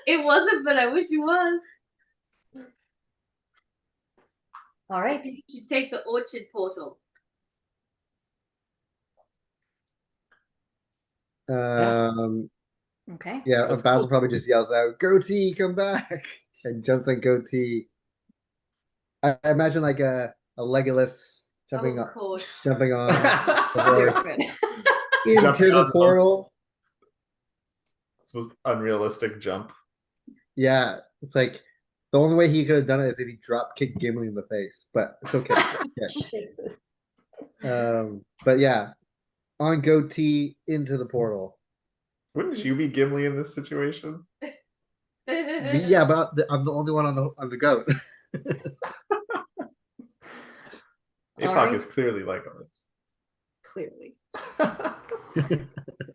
It wasn't, but I wish it was. All I right. think you should take the orchard portal. Okay. Yeah, That's Basil cool. probably just yells out, "Goatee, come back!" and jumps on Goatee. I imagine like a Legolas jumping Of course. on the Very horse good. into Jumping on the the portal. It's the most unrealistic jump. Yeah, it's like the only way he could have done it is if he drop kicked Gimli in the face, but it's okay. Jesus. But yeah, on Goatee into the portal. Wouldn't you be Gimli in this situation? Yeah, but I'm the only one on the goat. Apoc right. is clearly Legolas. Clearly.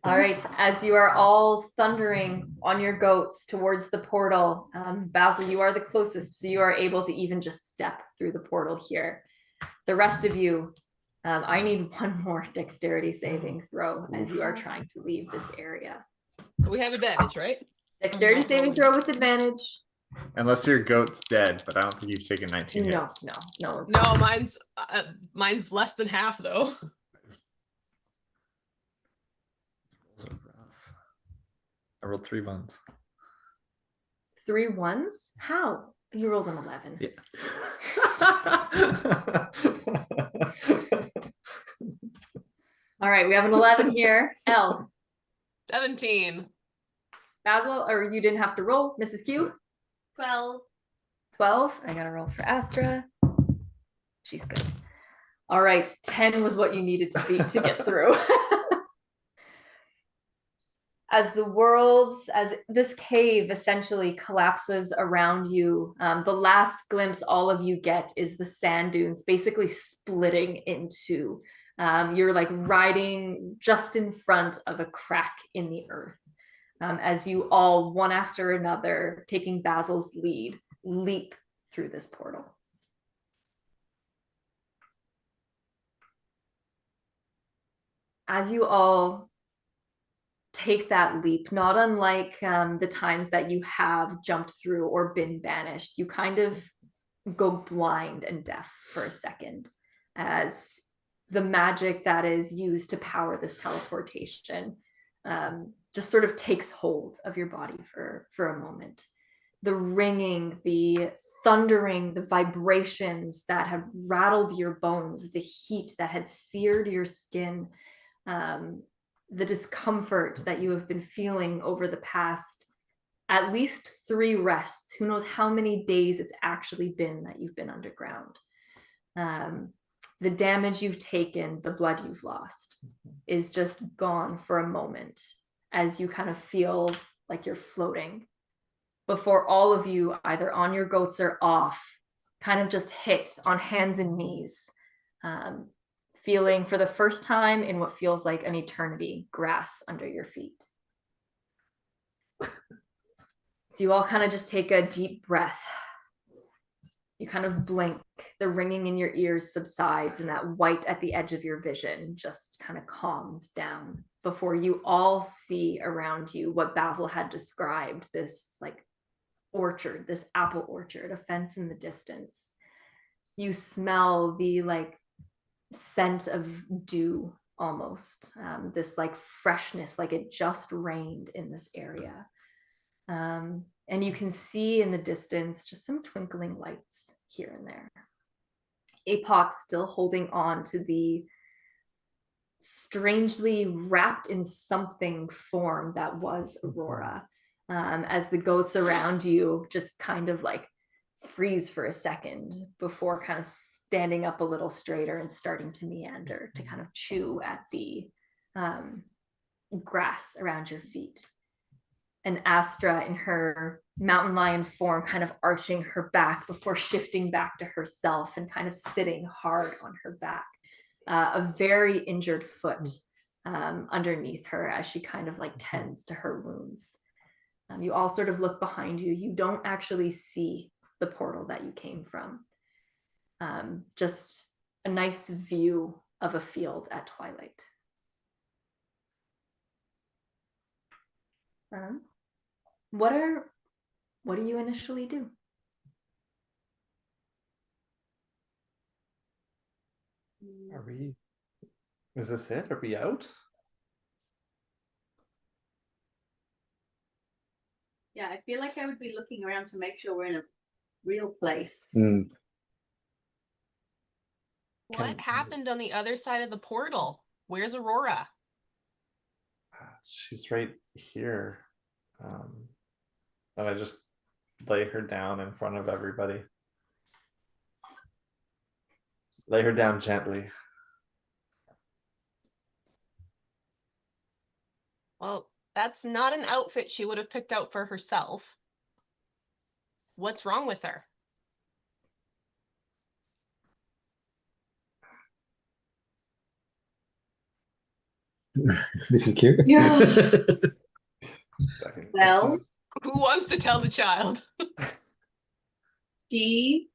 All right, as you are all thundering on your goats towards the portal, Basil, you are the closest, so you are able to even just step through the portal here. The rest of you, I need one more dexterity saving throw as you are trying to leave this area. We have advantage, right? Dexterity not saving rolling. throw with advantage. Unless your goat's dead, but I don't think you've taken 19 No, hits. no one's No, mine's less than half though. Rolls are rough. I rolled 3 ones. 3 ones? How? You rolled an 11. Yeah. All right, we have an 11 here. L. 17. Basil, or you didn't have to roll. Mrs. Q. 12. 12. I gotta roll for Astra. She's good. All right, 10 was what you needed to beat to get through. As this cave essentially collapses around you, the last glimpse all of you get is the sand dunes basically splitting in two. You're like riding just in front of a crack in the earth. As you all, one after another, taking Basil's lead, leap through this portal. As you all take that leap, not unlike the times that you have jumped through or been banished, you kind of go blind and deaf for a second as the magic that is used to power this teleportation just sort of takes hold of your body for a moment. The ringing, the thundering, the vibrations that have rattled your bones, the heat that had seared your skin, the discomfort that you have been feeling over the past at least 3 rests. Who knows how many days it's actually been that you've been underground. The damage you've taken, the blood you've lost is just gone for a moment as you kind of feel like you're floating before all of you, either on your goats or off, kind of just hit on hands and knees, feeling for the first time in what feels like an eternity, grass under your feet. So you all kind of just take a deep breath. You kind of blink, the ringing in your ears subsides, and that white at the edge of your vision just kind of calms down before you all see around you what Basil had described, this like orchard, this apple orchard, a fence in the distance. You smell the like scent of dew almost, this like freshness, like it just rained in this area. And you can see in the distance just some twinkling lights here and there. Apoc still holding on to the strangely wrapped in something form that was Aurora, as the goats around you just kind of like freeze for a second before kind of standing up a little straighter and starting to meander to kind of chew at the grass around your feet. And Astra in her mountain lion form kind of arching her back before shifting back to herself and kind of sitting hard on her back. A very injured foot underneath her as she kind of like tends to her wounds. You all sort of look behind you. You don't actually see the portal that you came from. Just a nice view of a field at twilight. What do you initially do? Are we? Is this it? Are we out? Yeah, I feel like I would be looking around to make sure we're in a real place. What happened on the other side of the portal? Where's Aurora? She's right here. And I just lay her down in front of everybody. Lay her down gently. Well, that's not an outfit she would have picked out for herself. What's wrong with her? This is cute. Yeah. Well, Who wants to tell the child? she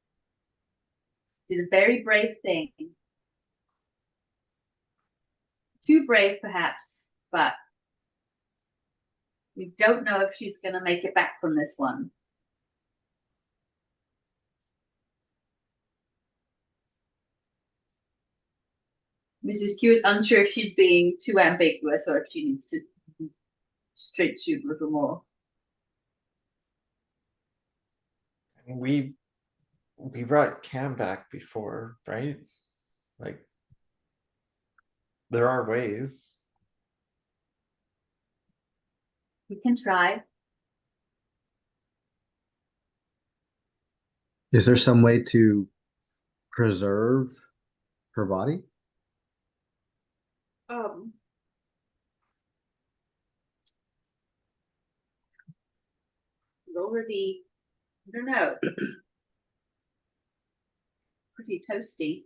did a very brave thing. too brave, perhaps, but we don't know if she's going to make it back from this one. Mrs. Q is unsure if she's being too ambiguous or if she needs to straight shoot a little more. We brought Cam back before, right? Like, there are ways. We can try. Is there some way to preserve her body? Already, I don't know. Pretty toasty.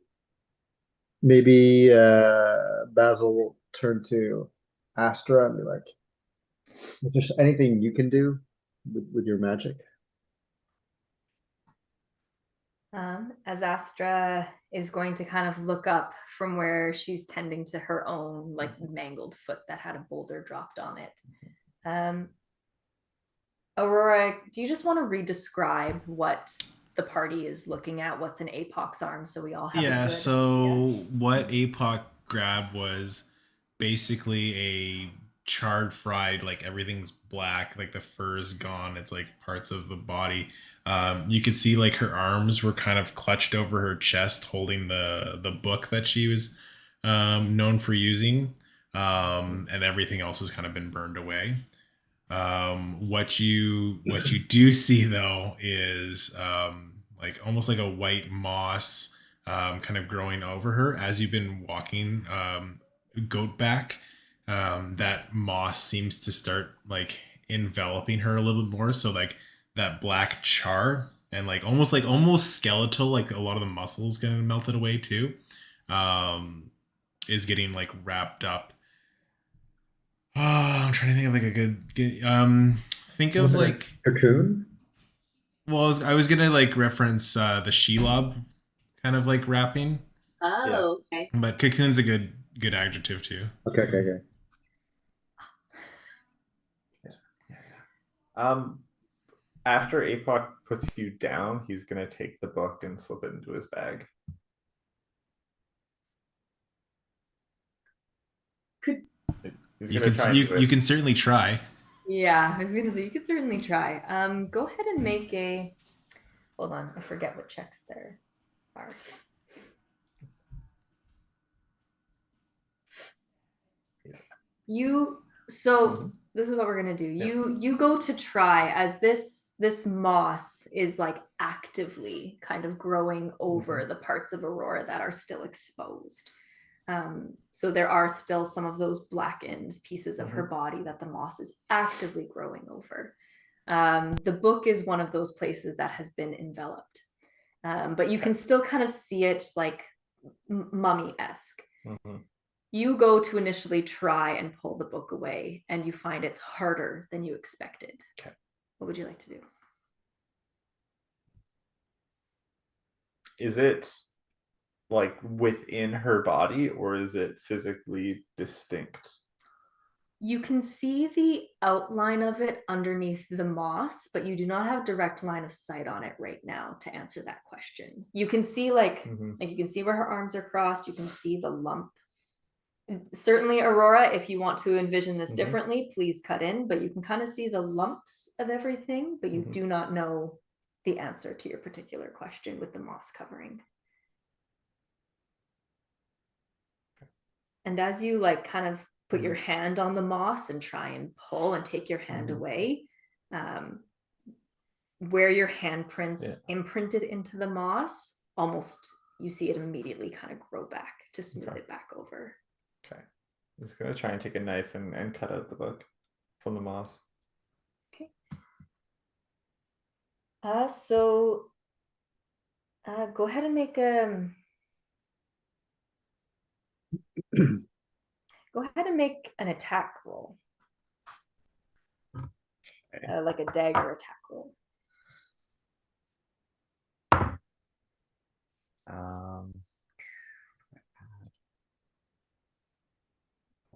Maybe Basil will turn to Astra and be like, is there anything you can do with your magic? As Astra is going to kind of look up from where she's tending to her own like mangled foot that had a boulder dropped on it. Aurora, do you just want to re-describe what the party is looking at? What's in APOC's arm, so we all have a Yeah, good so idea? what APOC grabbed was basically a charred fried, like everything's black, like the fur's gone, it's like parts of the body. You could see like her arms were kind of clutched over her chest holding the book that she was known for using. And everything else has kind of been burned away. What you do see though is like almost like a white moss kind of growing over her as you've been walking goat back. That moss seems to start like enveloping her a little bit more, so like that black char and like almost skeletal, like a lot of the muscles getting melted away too, is getting like wrapped up. Oh, I'm trying to think of like a good think of Was it a like, cocoon? well, I was gonna like reference the Shelob kind of like wrapping, Oh, okay. but cocoon's a good adjective too. Okay. After Apoc puts you down, he's gonna take the book and slip it into his bag. He's You gonna can try and do you it. can certainly try. Yeah, I was gonna say you could certainly try. Go ahead and make a. Hold on, I forget what checks there are. So this is what we're gonna do. You go to try as this moss is like actively kind of growing over the parts of Aurora that are still exposed. So there are still some of those blackened pieces of her body that the moss is actively growing over. The book is one of those places that has been enveloped, but you can still kind of see it like mummy-esque. You go to initially try and pull the book away, and you find it's harder than you expected. Okay. What would you like to do? Is it like within her body or is it physically distinct? You can see the outline of it underneath the moss, but you do not have direct line of sight on it right now to answer that question. You can see like you can see where her arms are crossed. You can see the lump. Certainly, Aurora, if you want to envision this differently, please cut in, but you can kind of see the lumps of everything, but you do not know the answer to your particular question with the moss covering. And as you like kind of put your hand on the moss and try and pull and take your hand away, where your handprints imprinted into the moss, almost you see it immediately kind of grow back to smooth it back over. Okay. I'm just gonna try and take a knife and cut out the book from the moss. Okay. So go ahead and make go ahead and make an attack roll. Okay. Like a dagger attack roll.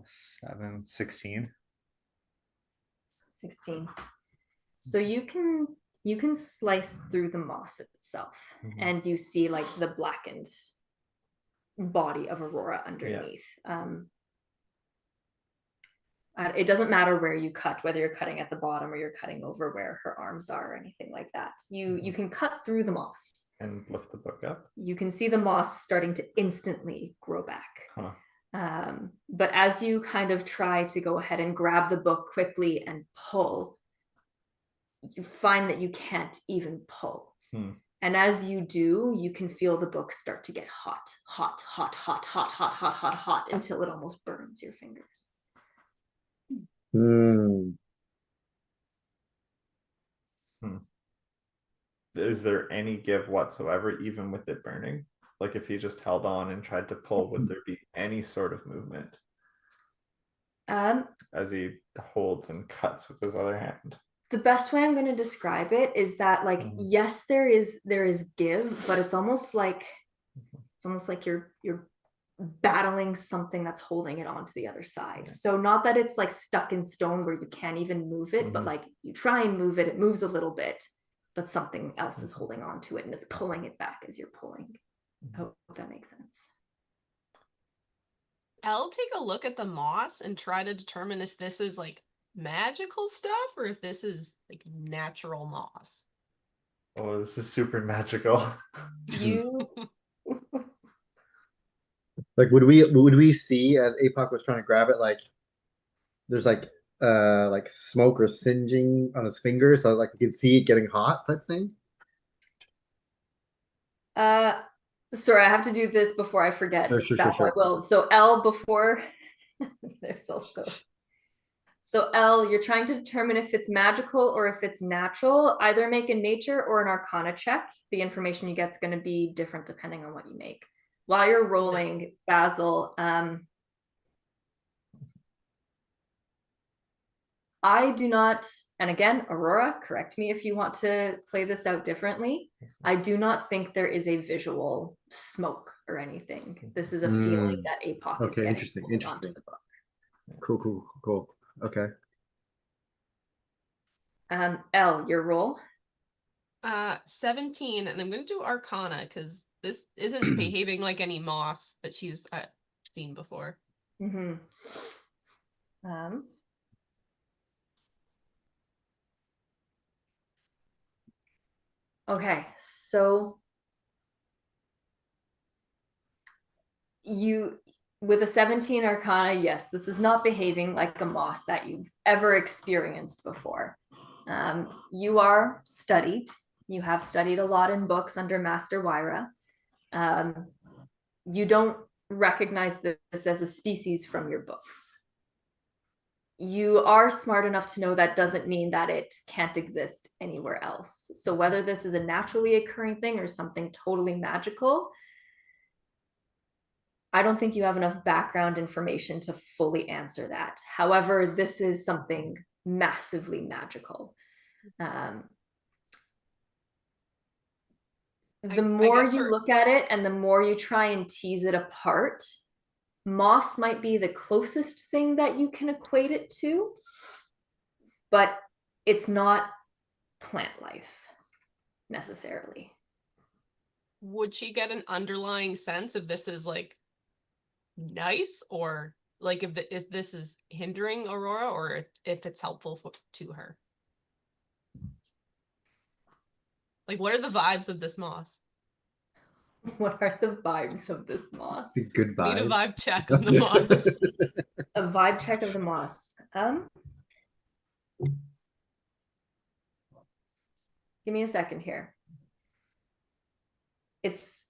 7, 16. 16. So you can slice through the moss itself, and you see like the blackened body of Aurora underneath. It doesn't matter where you cut, whether you're cutting at the bottom or you're cutting over where her arms are or anything like that. You can cut through the moss and lift the book up. You can see the moss starting to instantly grow back. Huh. But as you kind of try to go ahead and grab the book quickly and pull, you find that you can't even pull. And as you do, you can feel the book start to get hot until it almost burns your fingers. Is there any give whatsoever, even with it burning? Like if he just held on and tried to pull, would there be any sort of movement as he holds and cuts with his other hand? The best way I'm going to describe it is that, like, yes, there is give, but it's almost like you're battling something that's holding it onto the other side. Okay. So not that it's like stuck in stone where you can't even move it, but like you try and move it, it moves a little bit, but something else is holding on to it and it's pulling it back as you're pulling. I hope that makes sense. I'll take a look at the moss and try to determine if this is like magical stuff or if this is like natural moss. Oh, this is super magical. You Like, would we see as Apoc was trying to grab it, like there's like smoke or singeing on his fingers, so like you can see it getting hot, that thing? sorry, I have to do this before I forget. Sure. I will. So L before there's also so L, you're trying to determine if it's magical or if it's natural. Either make a nature or an arcana check. The information you get is going to be different depending on what you make. While you're rolling, Basil, I do not, and again, Aurora, correct me if you want to play this out differently. I do not think there is a visual smoke or anything. This is a feeling that Apoc is getting. Interesting. Onto the book. Cool. Okay. L, your roll. 17, and I'm going to do Arcana because this isn't behaving like any moss that she's seen before. Okay, so you, with a 17 Arcana, yes, this is not behaving like a moss that you've ever experienced before. You are studied. You have studied a lot in books under Master Wyra. You don't recognize this as a species from your books. You are smart enough to know that doesn't mean that it can't exist anywhere else. So whether this is a naturally occurring thing or something totally magical, I don't think you have enough background information to fully answer that. However, this is something massively magical. The more you look at it and the more you try and tease it apart, moss might be the closest thing that you can equate it to, but it's not plant life necessarily. Would she get an underlying sense if this is like nice, or like if this is hindering Aurora, or if it's helpful to her? Like, what are the vibes of this moss? What are the vibes of this moss? Good vibes. Need a vibe check on the moss. A vibe check of the moss. Give me a second here. It's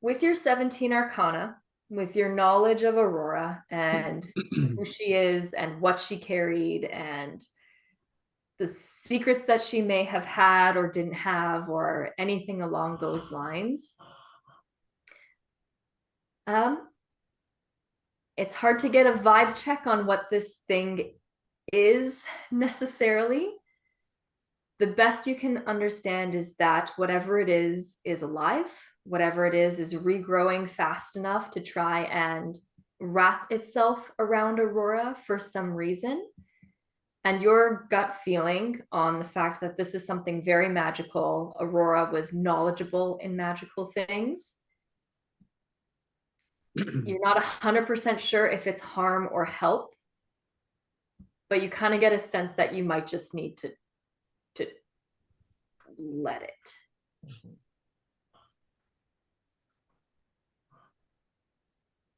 with your 17 Arcana, with your knowledge of Aurora and who she is and what she carried and the secrets that she may have had or didn't have or anything along those lines. It's hard to get a vibe check on what this thing is necessarily. the best you can understand is that whatever it is alive. Whatever it is regrowing fast enough to try and wrap itself around Aurora for some reason. And your gut feeling on the fact that this is something very magical, Aurora was knowledgeable in magical things. You're not 100% sure if it's harm or help, but you kind of get a sense that you might just need to let it.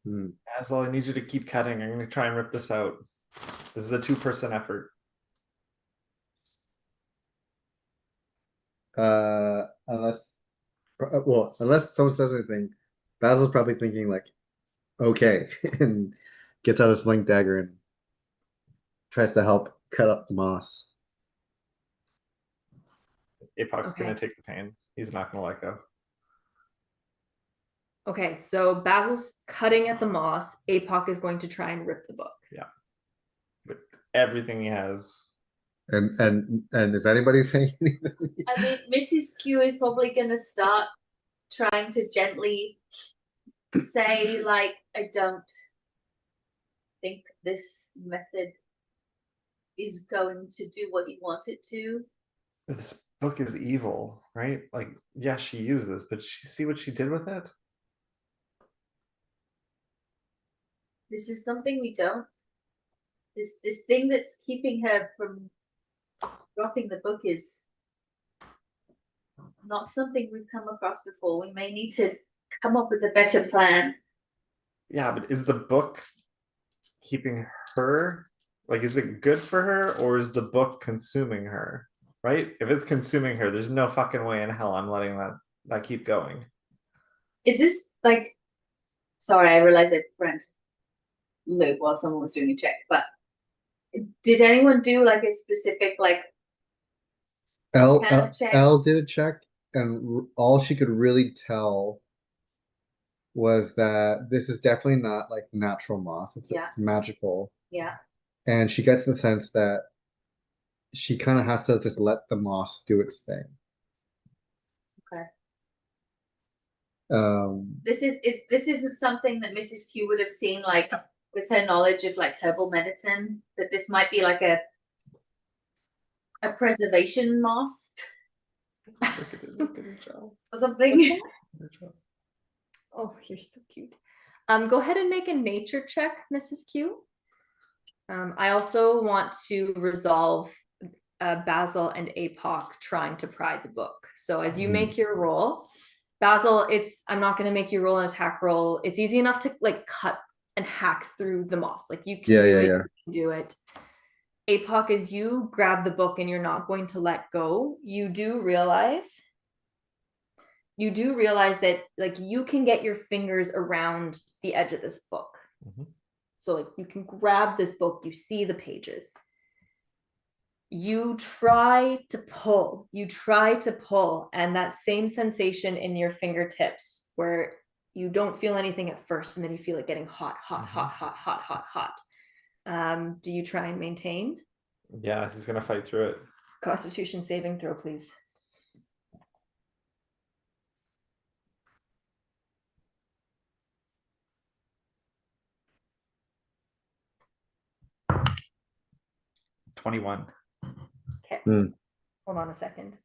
Basil, I need you to keep cutting. I'm gonna try and rip this out. This is a 2-person effort. Unless someone says anything, Basil's probably thinking like, okay, and gets out his sling dagger and tries to help cut up the moss. Apoc's gonna Okay. take the pain. He's not gonna let go. Okay, so Basil's cutting at the moss. Apoc is going to try and rip the book. With everything he has. And is anybody saying anything? I mean, Mrs. Q is probably gonna start trying to gently say, like, I don't think this method is going to do what you want it to. This book is evil, right? Like, yeah, she used this, but she see what she did with it? This is something we don't. This thing that's keeping her from dropping the book is not something we've come across before. We may need to come up with a better plan. Yeah, but is the book keeping her? Like, is it good for her, or is the book consuming her? Right? If it's consuming her, there's no fucking way in hell I'm letting that keep going. Is this like? Sorry, I realized I went Luke while someone was doing a check. But did anyone do like a specific like? Arcana check? Elle did a check, and all she could really tell was that this is definitely not like natural moss. It's magical. Yeah. And she gets the sense that she kind of has to just let the moss do its thing. Okay. This isn't something that Mrs. Q would have seen, like with her knowledge of like herbal medicine, that this might be like a preservation moss Look at her child. or something. Oh, you're so cute. Go ahead and make a nature check, Mrs. Q. I also want to resolve Basil and Apoc trying to pry the book. So as you make your roll, Basil, I'm not going to make you roll an attack roll. It's easy enough to like cut and hack through the moss. Like you can you can do it. Apoc, as you grab the book and you're not going to let go, you do realize that like you can get your fingers around the edge of this book. So like you can grab this book, you see the pages. You try to pull, and that same sensation in your fingertips where you don't feel anything at first and then you feel it getting hot. Do you try and maintain? Yeah, he's gonna fight through it. Constitution saving throw, please. $21. Okay. Hold on a second.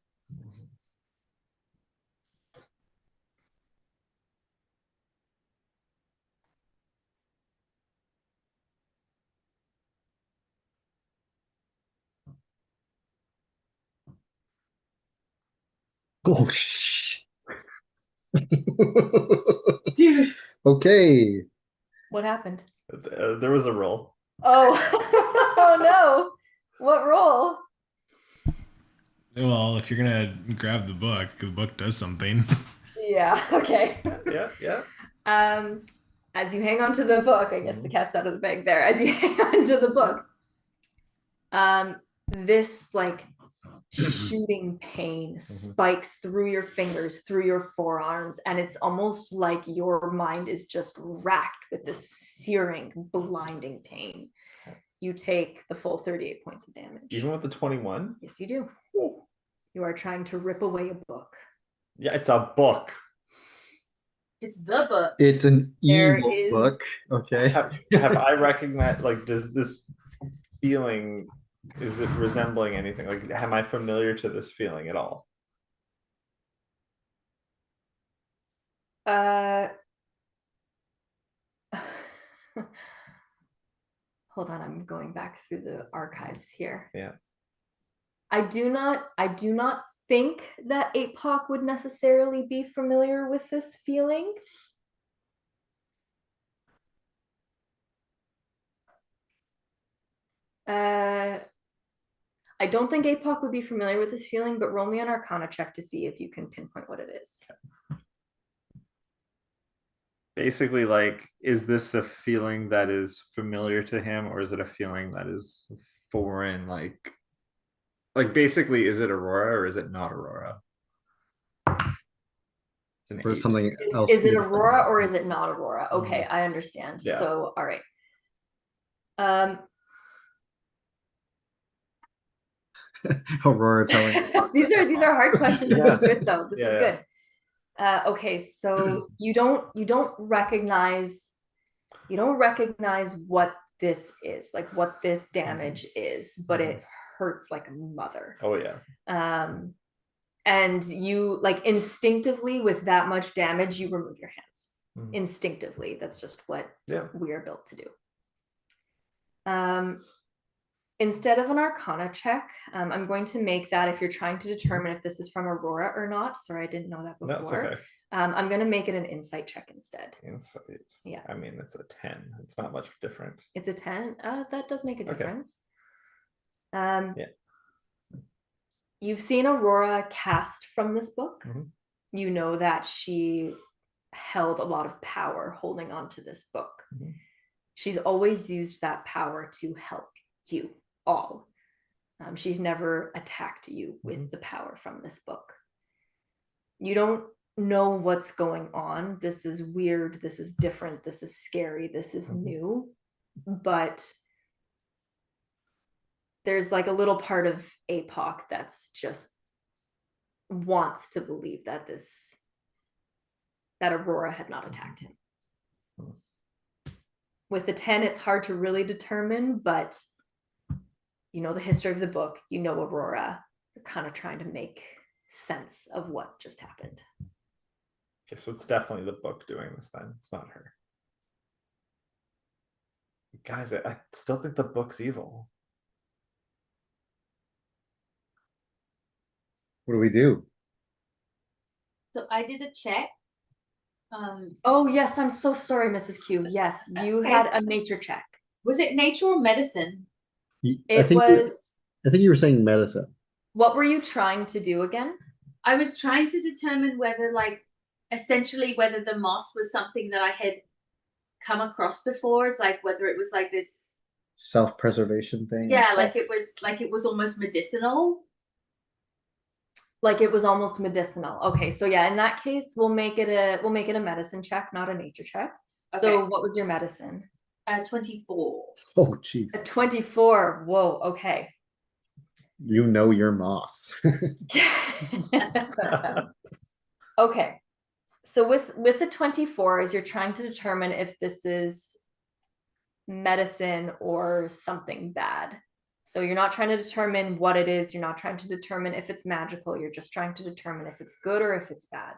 Oh shh. Dude. Okay. What happened? There was a roll. Oh, oh no. What roll? Well, if you're gonna grab the book does something. Yeah, okay. Yeah. As you hang on to the book, I guess the cat's out of the bag there. As you hang on to the book, this like shooting pain spikes through your fingers, through your forearms, and it's almost like your mind is just racked with this searing, blinding pain. You take the full 38 points of damage. Even with the 21? Yes, you do. You are trying to rip away a book. Yeah, it's a book. It's the book. It's an There evil is- book. Okay. Have I recognized, like, does this feeling, is it resembling anything? Like, am I familiar to this feeling at all? Hold on, I'm going back through the archives here. Yeah. I do not think that APOC would necessarily be familiar with this feeling. I don't think APOC would be familiar with this feeling, but roll me an Arcana check to see if you can pinpoint what it is. Basically, like, is this a feeling that is familiar to him, or is it a feeling that is foreign? Like basically, is it Aurora or is it not Aurora? It's an For 8. something Is, else. is it Aurora or is it not Aurora? Okay, I understand. Yeah. So, all right. Aurora telling. these are hard questions. This Yeah. is good though. This Yeah, is yeah. good. Okay, so you don't recognize what this is, like what this damage is, but it hurts like a mother. Oh yeah. And you, like, instinctively, with that much damage, you remove your hands. Mhm. Instinctively. That's just what Yeah. we are built to do. Instead of an Arcana check, I'm going to make that, if you're trying to determine if this is from Aurora or not. Sorry, I didn't know that before. That's okay. I'm going to make it an insight check instead. Insight. Yeah. I mean, it's a 10. It's not much different. It's a 10. That does make a Okay. difference. Yeah. You've seen Aurora cast from this book. Mhm. You know that she held a lot of power holding on to this book. Mhm. She's always used that power to help you all. She's never attacked you with the power from this book. You don't know what's going on. This is weird. This is different. This is scary. This is new. But there's like a little part of APOC that's just wants to believe that that Aurora had not attacked him. With the 10, it's hard to really determine, but you know the history of the book, you know Aurora. You're kind of trying to make sense of what just happened. Okay, so it's definitely the book doing this then. It's not her. Guys, I still think the book's evil. What do we do? So I did a check. Oh yes, I'm so sorry, Mrs. Q. Yes, That's you okay. had a nature check. Was it nature or medicine? I It think was. I think you were saying medicine. What were you trying to do again? I was trying to determine whether, like, essentially whether the moss was something that I had come across before, as like whether it was like this, Self-preservation thing. yeah, like it was almost medicinal. Like it was almost medicinal. Okay, so yeah, in that case, we'll make it a medicine check, not a nature check. So Okay. what was your medicine? 24. Oh, jeez. A 24. Whoa, okay. You know your moss. Okay. So with the 24, as you're trying to determine if this is medicine or something bad. So you're not trying to determine what it is, you're not trying to determine if it's magical, you're just trying to determine if it's good or if it's bad.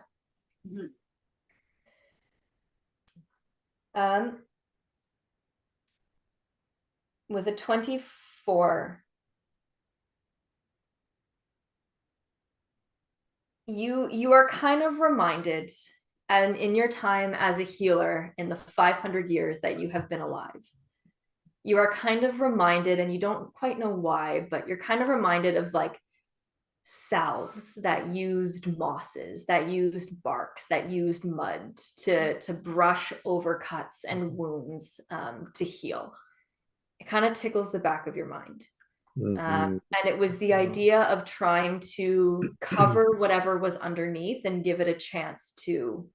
With a 24, you are kind of reminded, and in your time as a healer in the 500 years that you have been alive, you are kind of reminded, and you don't quite know why, but you're kind of reminded of like salves that used mosses, that used barks, that used mud to brush over cuts and wounds, to heal. It kind of tickles the back of your mind. And it was the idea of trying to cover whatever was underneath and give it a chance to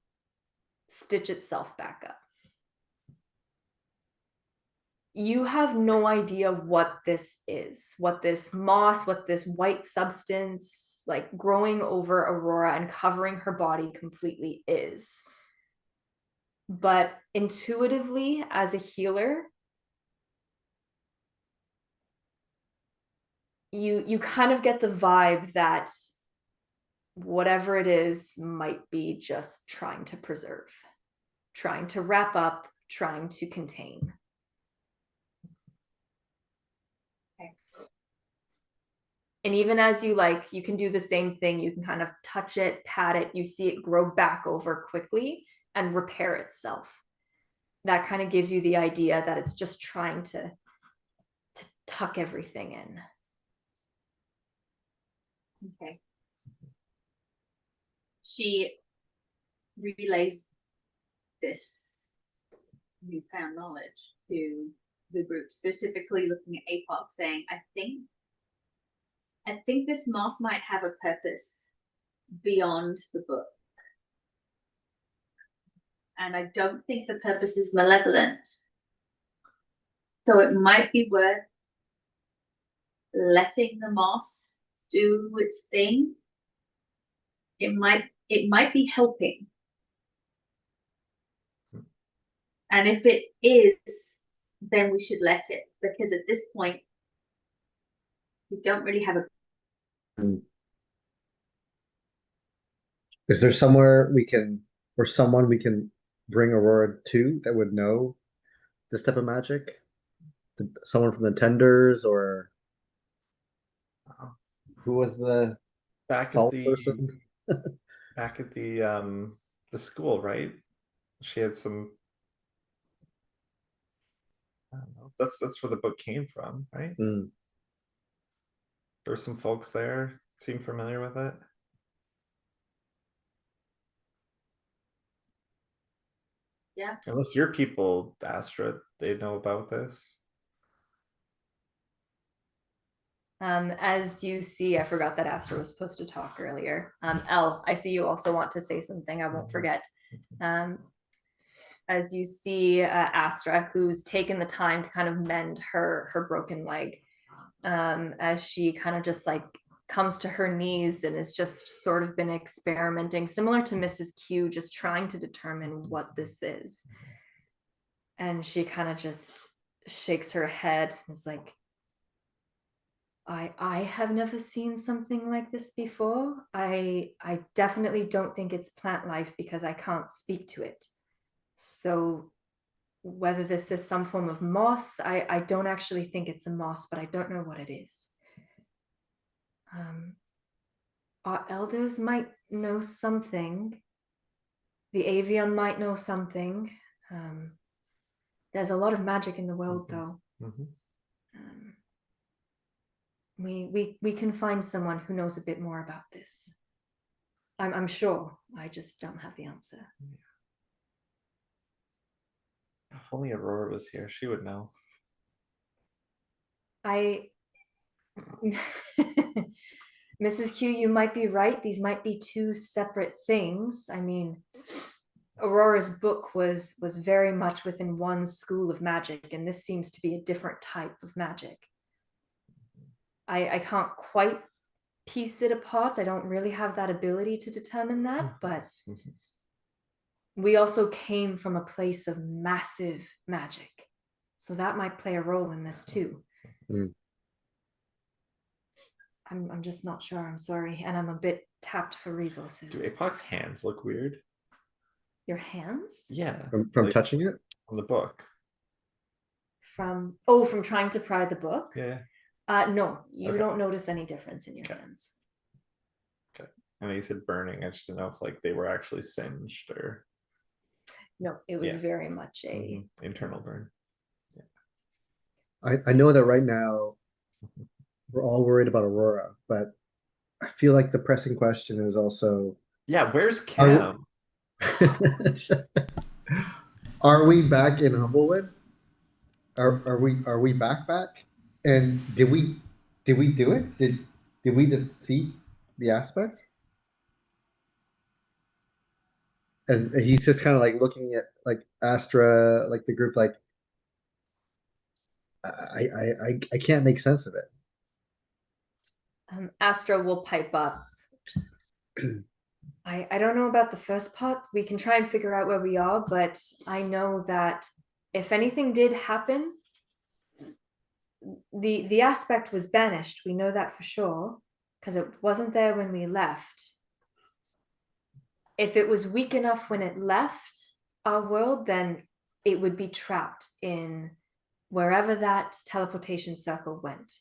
stitch itself back up. You have no idea what this is, what this moss, what this white substance like growing over Aurora and covering her body completely is. But intuitively, as a healer, you kind of get the vibe that whatever it is might be just trying to preserve, trying to wrap up, trying to contain. And even as you like, you can do the same thing. You can kind of touch it, pat it, you see it grow back over quickly and repair itself. That kind of gives you the idea that it's just trying to tuck everything in. Okay. She relays this newfound knowledge to the group, specifically looking at APOC, saying, I think this moss might have a purpose beyond the book. And I don't think the purpose is malevolent. So it might be worth letting the moss do its thing. It might be helping. And if it is, then we should let it, because at this point, we don't really have a. Is there somewhere we can, or someone we can bring Aurora to that would know this type of magic? Someone from the tenders, or who was the Back at salt the person? back at the school, right? She had some. I don't know. That's where the book came from, right? Mm. There's some folks there seem familiar with it. Yeah. Unless your people, Astra, they know about this. As you see, I forgot that Astra was supposed to talk earlier. Elle, I see you also want to say something. I won't forget. As you see Astra, who's taken the time to kind of mend her broken leg, as she kind of just like comes to her knees and has just sort of been experimenting, similar to Mrs. Q, just trying to determine what this is. And she kind of just shakes her head and is like, I have never seen something like this before. I definitely don't think it's plant life because I can't speak to it. So whether this is some form of moss, I don't actually think it's a moss, but I don't know what it is. Our elders might know something. The Avion might know something. There's a lot of magic in the world, though. We can find someone who knows a bit more about this. I'm sure. I just don't have the answer. If only Aurora was here, she would know. Mrs. Q, you might be right. These might be two separate things. I mean, Aurora's book was very much within one school of magic, and this seems to be a different type of magic. I can't quite piece it apart. I don't really have that ability to determine that, but we also came from a place of massive magic. So that might play a role in this too. I'm just not sure. I'm sorry. And I'm a bit tapped for resources. Do APOC's hands look weird? Your hands? Yeah. From like, touching it? On the book. From trying to pry the book? Yeah. No, you Okay. don't notice any difference in your hands. Okay. I know you said burning. I just didn't know if like they were actually singed or. No, it was very much a internal burn. I know that right now we're all worried about Aurora, but I feel like the pressing question is also, Yeah, where's Cam? are we back in Humblewood? Are we back? And did we do it? Did we defeat the aspects? And he's just kind of like looking at like Astra, like the group, like, I can't make sense of it. Astra will pipe up. I don't know about the first part. We can try and figure out where we are, but I know that if anything did happen, the aspect was banished. We know that for sure because it wasn't there when we left. If it was weak enough when it left our world, then it would be trapped in wherever that teleportation circle went.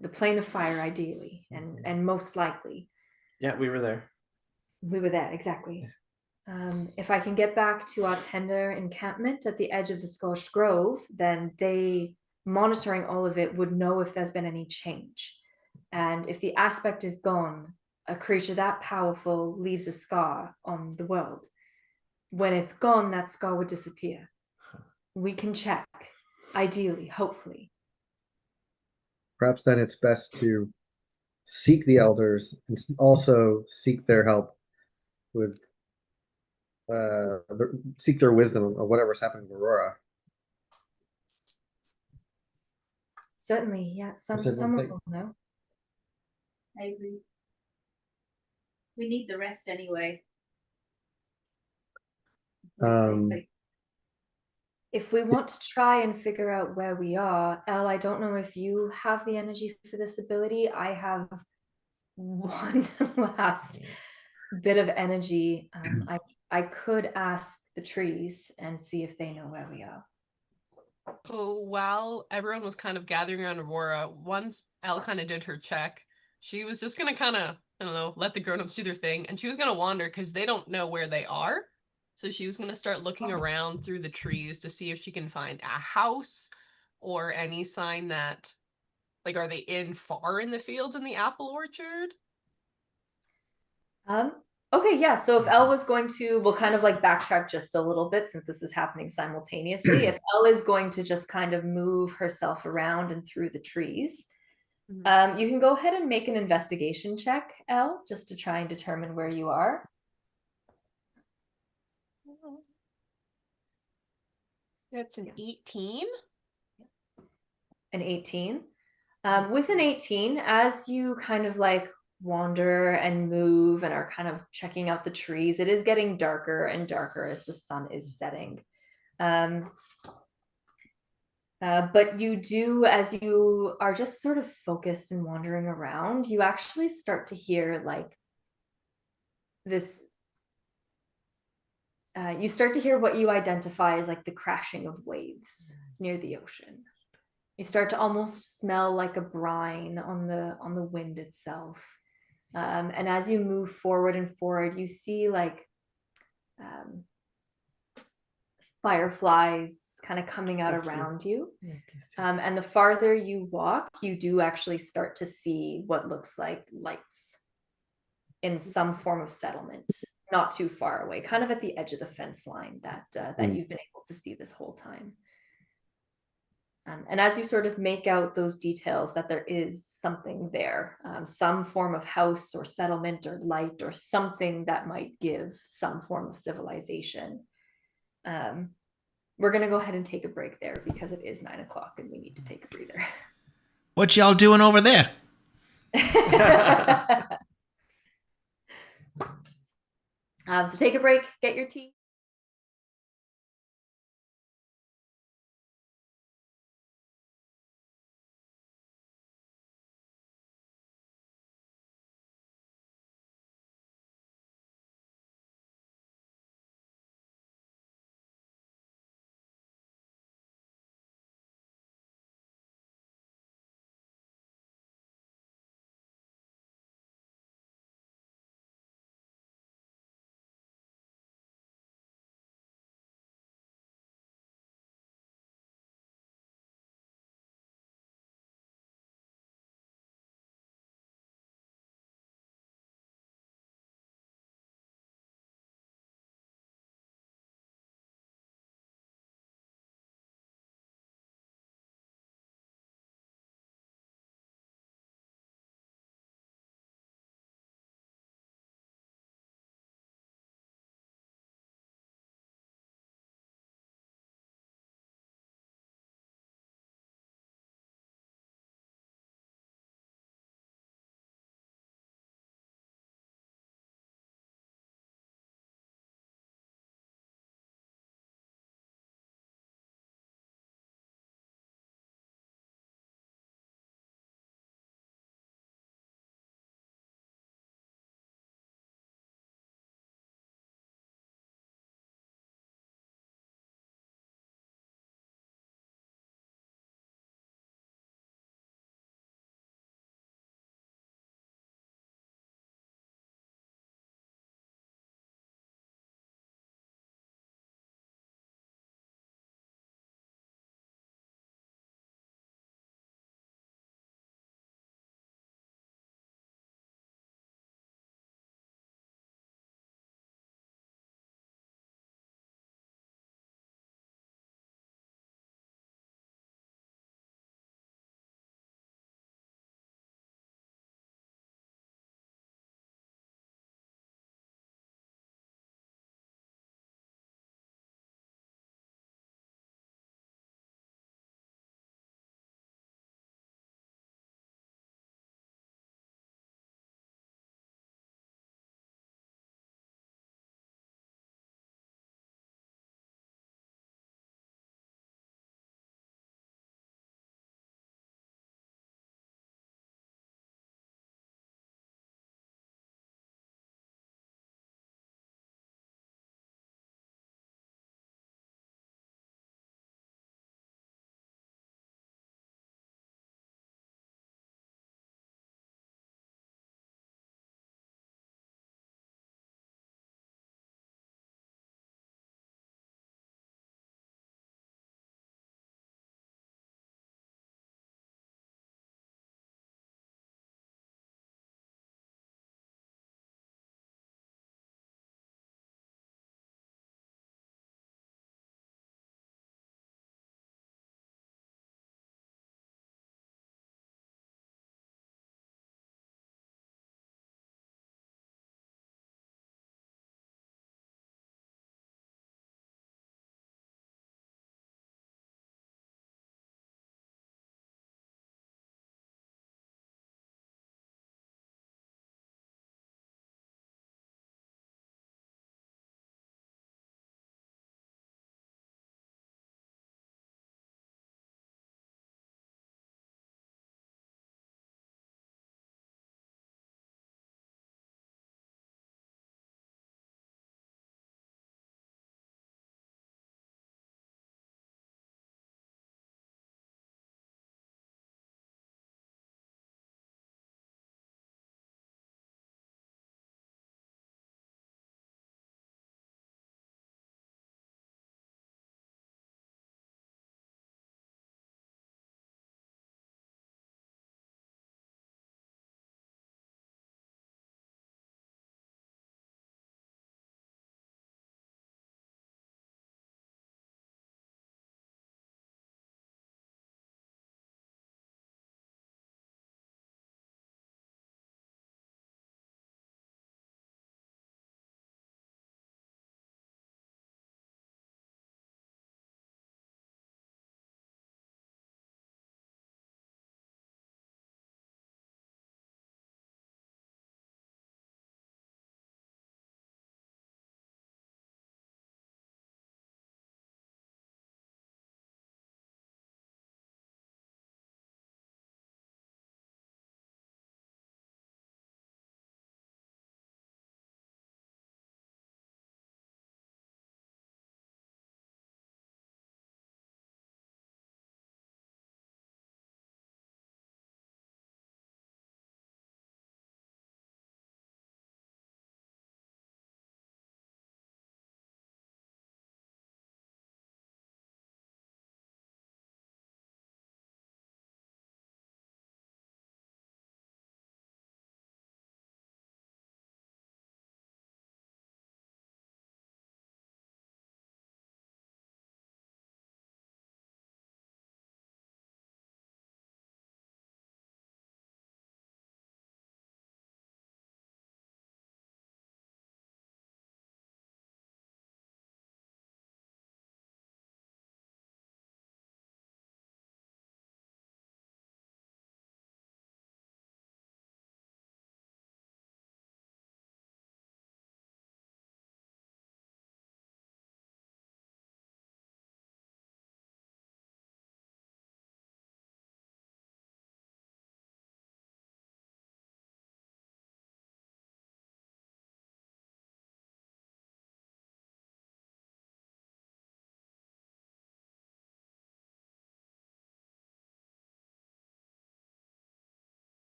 The plane of fire, ideally, and most likely. Yeah, we were there. We were there, exactly. If I can get back to our tender encampment at the edge of the Scorched Grove, then they, monitoring all of it, would know if there's been any change. And if the aspect is gone, a creature that powerful leaves a scar on the world. When it's gone, that scar would disappear. We can check, ideally, hopefully. Perhaps then it's best to seek the elders and also seek their help with seek their wisdom of whatever's happening to Aurora. Certainly, yeah. Some That's everyone of think. them know. I agree. We need the rest anyway. Um, If we want to try and figure out where we are, Elle, I don't know if you have the energy for this ability. I have one last bit of energy. I could ask the trees and see if they know where we are. Oh, while everyone was kind of gathering around Aurora, once Elle kind of did her check, she was just gonna kind of, I don't know, let the grown-ups do their thing, and she was gonna wander because they don't know where they are. So she was gonna start looking around through the trees to see if she can find a house or any sign that, like, are they in far in the fields in the apple orchard? Okay, yeah. So if Elle was going to, we'll kind of like backtrack just a little bit since this is happening simultaneously. If Elle is going to just kind of move herself around and through the trees, you can go ahead and make an investigation check, Elle, just to try and determine where you are. That's an 18. An 18. With an 18, as you kind of like wander and move and are kind of checking out the trees, it is getting darker and darker as the sun is setting. But you do, as you are just sort of focused and wandering around, you actually start to hear like this. You start to hear what you identify as like the crashing of waves near the ocean. You start to almost smell like a brine on the wind itself. And as you move forward and forward, you see like fireflies kind of coming out around you. And the farther you walk, you do actually start to see what looks like lights in some form of settlement, not too far away, kind of at the edge of the fence line that you've been able to see this whole time. And as you sort of make out those details that there is something there, some form of house or settlement or light or something that might give some form of civilization, we're going to go ahead and take a break there because it is 9 o'clock and we need to take a breather. What y'all doing over there? So take a break, get your tea.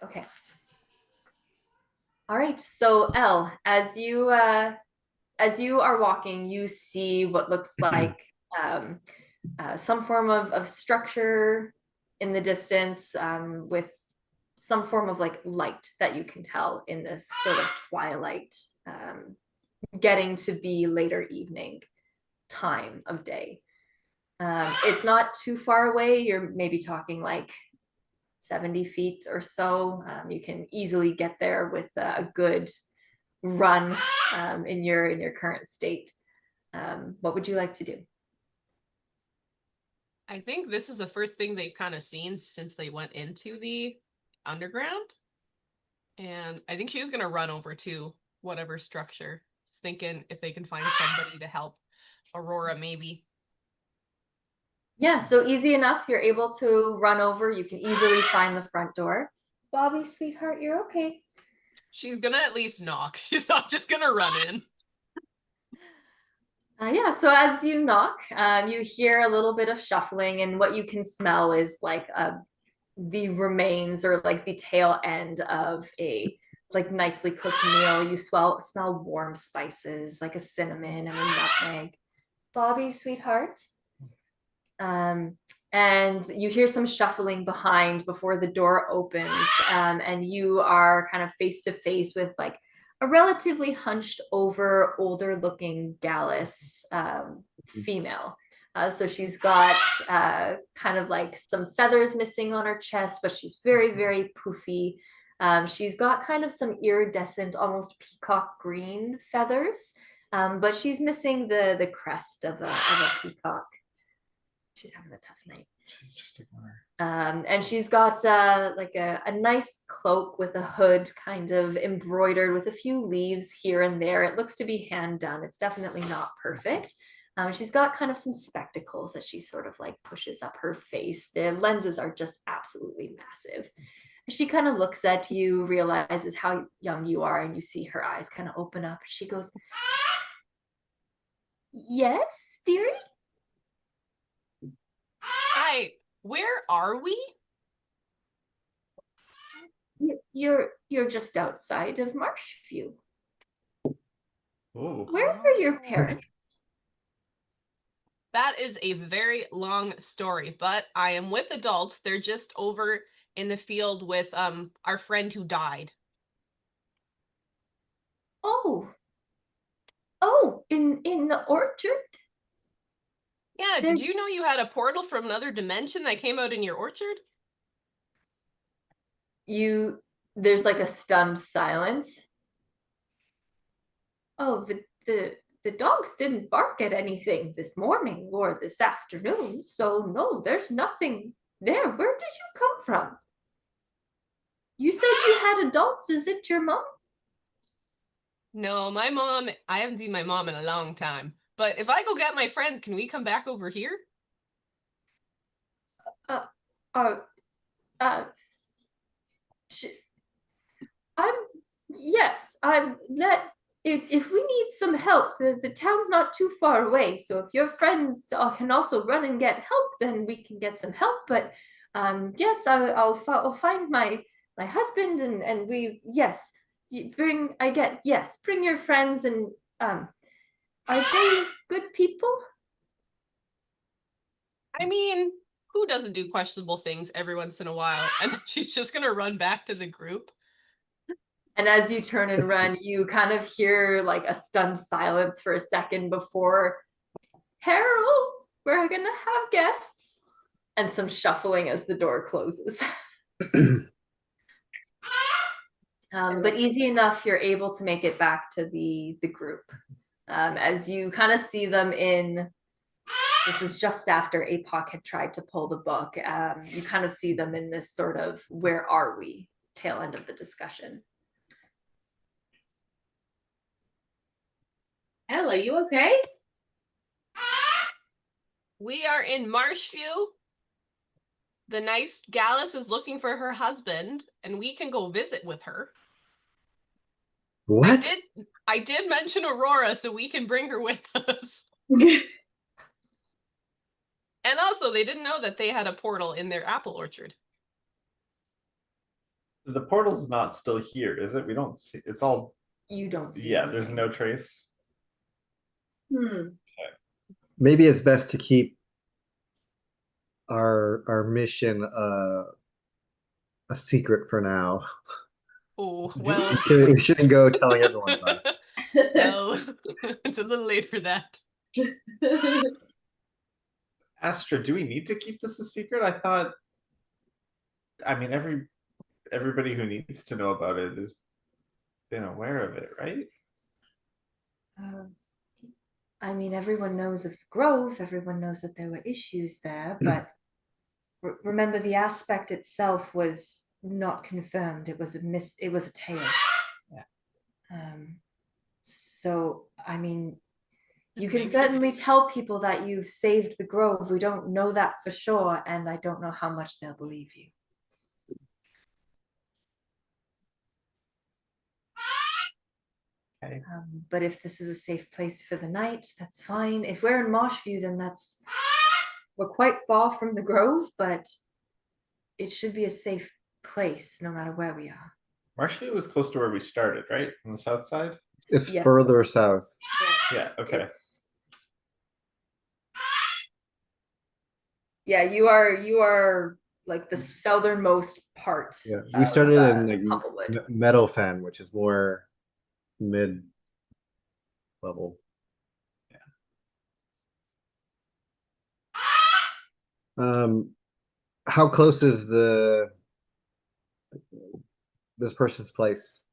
Okay. All right. So Elle, as you are walking, you see what looks like um, some form of structure in the distance with some form of like light that you can tell in this sort of twilight, getting to be later evening time of day. It's not too far away. You're maybe talking like 70 feet or so. You can easily get there with a good run in your current state. What would you like to do? I think this is the first thing they've kind of seen since they went into the underground. And I think she's going to run over to whatever structure. Just thinking if they can find somebody to help Aurora, maybe. Yeah, so easy enough. You're able to run over. You can easily find the front door. Bobby, sweetheart, you're okay. She's going to at least knock. She's not just going to run in. Yeah, so as you knock, you hear a little bit of shuffling, and what you can smell is like the remains or like the tail end of a like nicely cooked meal. You smell warm spices like a cinnamon and a nutmeg. Bobby, sweetheart. And you hear some shuffling behind before the door opens, and you are kind of face to face with like a relatively hunched over, older looking Gallus female. So she's got kind of like some feathers missing on her chest, but she's very, very poofy. She's got kind of some iridescent, almost peacock green feathers, but she's missing the crest of a peacock. She's having a tough night. She's just ignore. And she's got like a nice cloak with a hood kind of embroidered with a few leaves here and there. It looks to be hand done. It's definitely not perfect. She's got kind of some spectacles that she sort of like pushes up her face. The lenses are just absolutely massive. She kind of looks at you, realizes how young you are, and you see her eyes kind of open up. She goes, "Yes, dearie?" Hi, where are we? You're just outside of Marshview. Oh. Where are your parents? That is a very long story, but I am with adults. They're just over in the field with our friend who died. Oh, in the orchard? Yeah, did you know you had a portal from another dimension that came out in your orchard? There's like a stunned silence. Oh, the dogs didn't bark at anything this morning or this afternoon, so no, there's nothing there. Where did you come from? You said you had adults. Is it your mom? No, my mom, I haven't seen my mom in a long time. But if I go get my friends, can we come back over here? Yes, if we need some help, the town's not too far away. So if your friends can also run and get help, then we can get some help. But yes, I'll find my husband and we yes, bring your friends and are they good people? I mean, who doesn't do questionable things every once in a while? And she's just gonna run back to the group. And as you turn and run, you kind of hear like a stunned silence for a second before, "Harold, we're gonna have guests," and some shuffling as the door closes. But easy enough, you're able to make it back to the group. As you kind of see them this is just after APOC had tried to pull the book. You kind of see them in this sort of "where are we" tail end of the discussion. Elle, are you okay? We are in Marshview. The nice Gallus is looking for her husband, and we can go visit with her. What? I did mention Aurora, so we can bring her with us. And also, they didn't know that they had a portal in their apple orchard. The portal's not still here, is it? We don't see. It's all. You don't see. Yeah, there's anything. no trace. Maybe it's best to keep our mission a secret for now. Oh, Do well. We shouldn't go telling everyone about it. Well, it's a little late for that. Astra, do we need to keep this a secret? I thought. I mean, everybody who needs to know about it has been aware of it, right? Um, I mean, everyone knows of the Grove. Everyone knows that there were issues there, but remember, the aspect itself was not confirmed. It was It was a tale. Yeah. So I mean, you can Maybe- certainly tell people that you've saved the Grove. We don't know that for sure, and I don't know how much they'll believe you. Okay. But if this is a safe place for the night, that's fine. If we're in Marshview, then we're quite far from the Grove, but it should be a safe place no matter where we are. Marshview was close to where we started, right? On the south side? It's Yes. further south. Yeah, okay. Yeah, you are like the southernmost part. Yeah, we of, started in like Humblewood. Meadowfen, which is more mid level. How close is this person's place?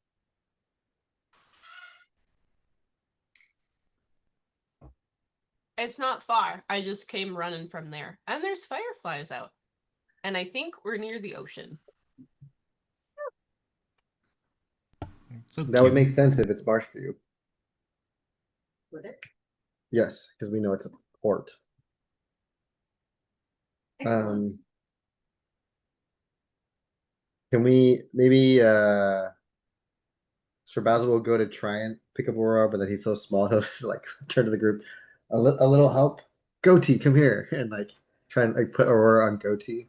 It's not far. I just came running from there. And there's fireflies out. And I think we're near the ocean. So That would cute. make sense if it's Marshview. Would it? Yes, because we know it's a port. Excellent. Can we maybe Sir Basil will go to try and pick up Aurora, but then he's so small he'll just like turn to the group. A little help. Goatee, come here. And like try and like put Aurora on Goatee.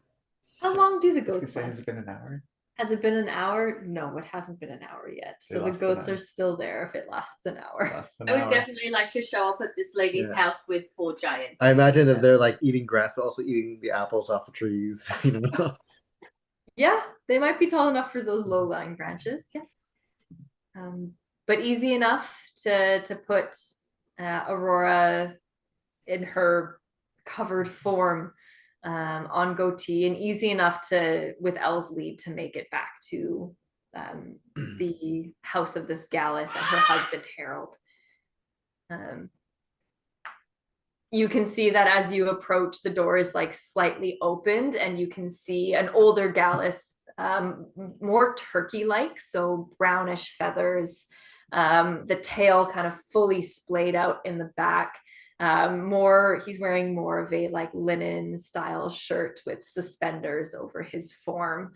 How long do the I was gonna goats say, last? has it been an hour? Has it been an hour? No, it hasn't been an hour yet. They So the lasted goats an are hour. still there if it lasts an hour. Less than I an would hour. definitely like to show up at this lady's Yeah. house with 4 giant. I imagine pigs, that they're like eating grass, but also eating the apples off the trees. You know? Yeah, they might be tall enough for those low-lying branches. Yeah. But easy enough to put Aurora in her covered form on Goatee, and easy enough to, with Elle's lead, to make it back to the house of this Gallus and her husband Harold. You can see that as you approach, the door is like slightly opened, and you can see an older Gallus, more turkey-like, so brownish feathers, the tail kind of fully splayed out in the back. He's wearing more of a like linen style shirt with suspenders over his form,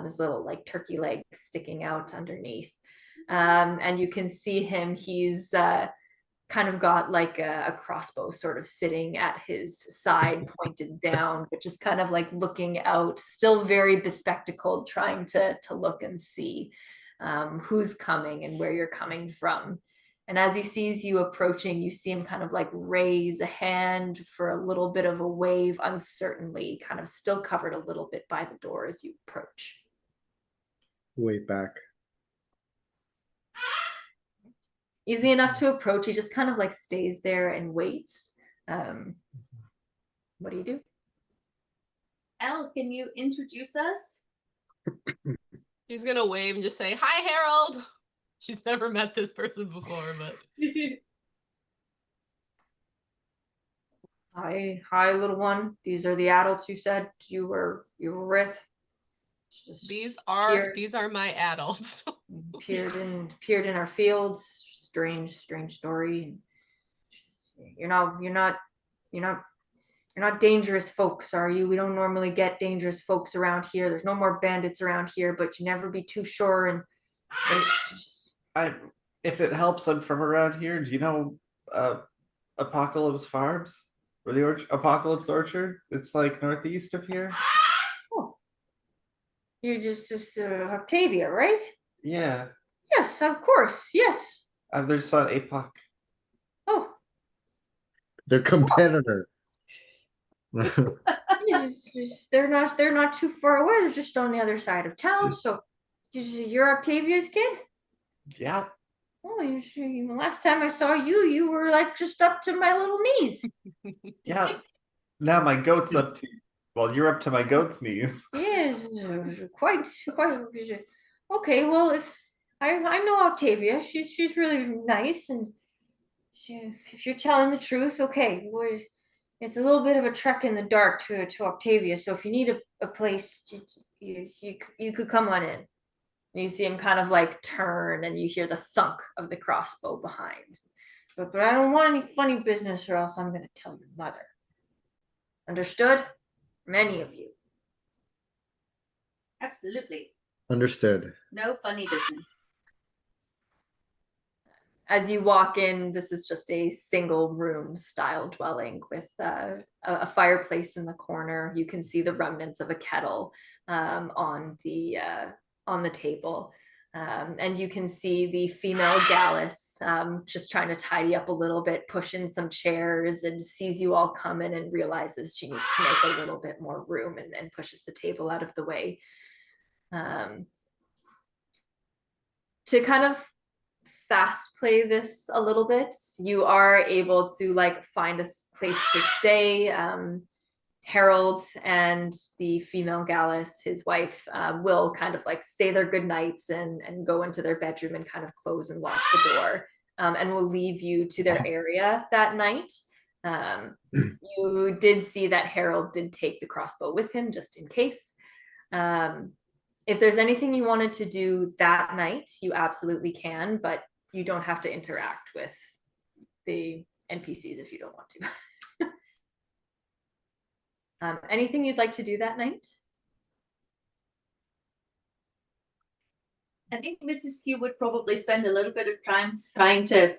his little like turkey legs sticking out underneath. And you can see him, he's kind of got like a crossbow sort of sitting at his side, pointed down, but just kind of like looking out, still very bespectacled, trying to look and see who's coming and where you're coming from. And as he sees you approaching, you see him kind of like raise a hand for a little bit of a wave, uncertainly, kind of still covered a little bit by the door as you approach. Wait back. Easy enough to approach. He just kind of like stays there and waits. What do you do? Elle, can you introduce us? She's gonna wave and just say, "Hi, Harold." She's never met this person before, but Hi, little one. These are the adults you said you were with. Just these here. are my adults. appeared in our fields. Strange story. You're not dangerous folks, are you? We don't normally get dangerous folks around here. There's no more bandits around here, but you never be too sure. And If it helps, I'm from around here. Do you know Apocalypse Farms? Or the Apocalypse Orchard? It's like northeast of here. You're just Octavia, right? Yeah, Yes, of course. Yes. I've their son Apoc. Oh, Their competitor. they're not too far away. They're just on the other side of town. So, you're Octavia's kid? Yeah, Oh, last time I saw you, you were like just up to my little knees. yeah. Now my goat's up to. Well, you're up to my goat's knees. Yes, quite. Okay, well, if I know Octavia, she's really nice, and if you're telling the truth, okay, it's a little bit of a trek in the dark to Octavia. So if you need a place, you could come on in. And you see him kind of like turn, and you hear the thunk of the crossbow behind. But I don't want any funny business, or else I'm going to tell your mother. Understood? Many of you. Absolutely. Understood. No funny business. As you walk in, this is just a single room style dwelling with a fireplace in the corner. You can see the remnants of a kettle on the table. And you can see the female Gallus just trying to tidy up a little bit, push in some chairs, and sees you all come in and realizes she needs to make a little bit more room, and pushes the table out of the way. To kind of fast play this a little bit, you are able to like find a place to stay. Harold and the female Gallus, his wife, will kind of like say their good nights and go into their bedroom and kind of close and lock the door, and will leave you to their area that night. You did see that Harold did take the crossbow with him just in case. If there's anything you wanted to do that night, you absolutely can, but you don't have to interact with the NPCs if you don't want to. Anything you'd like to do that night? I think Mrs. Q would probably spend a little bit of time trying to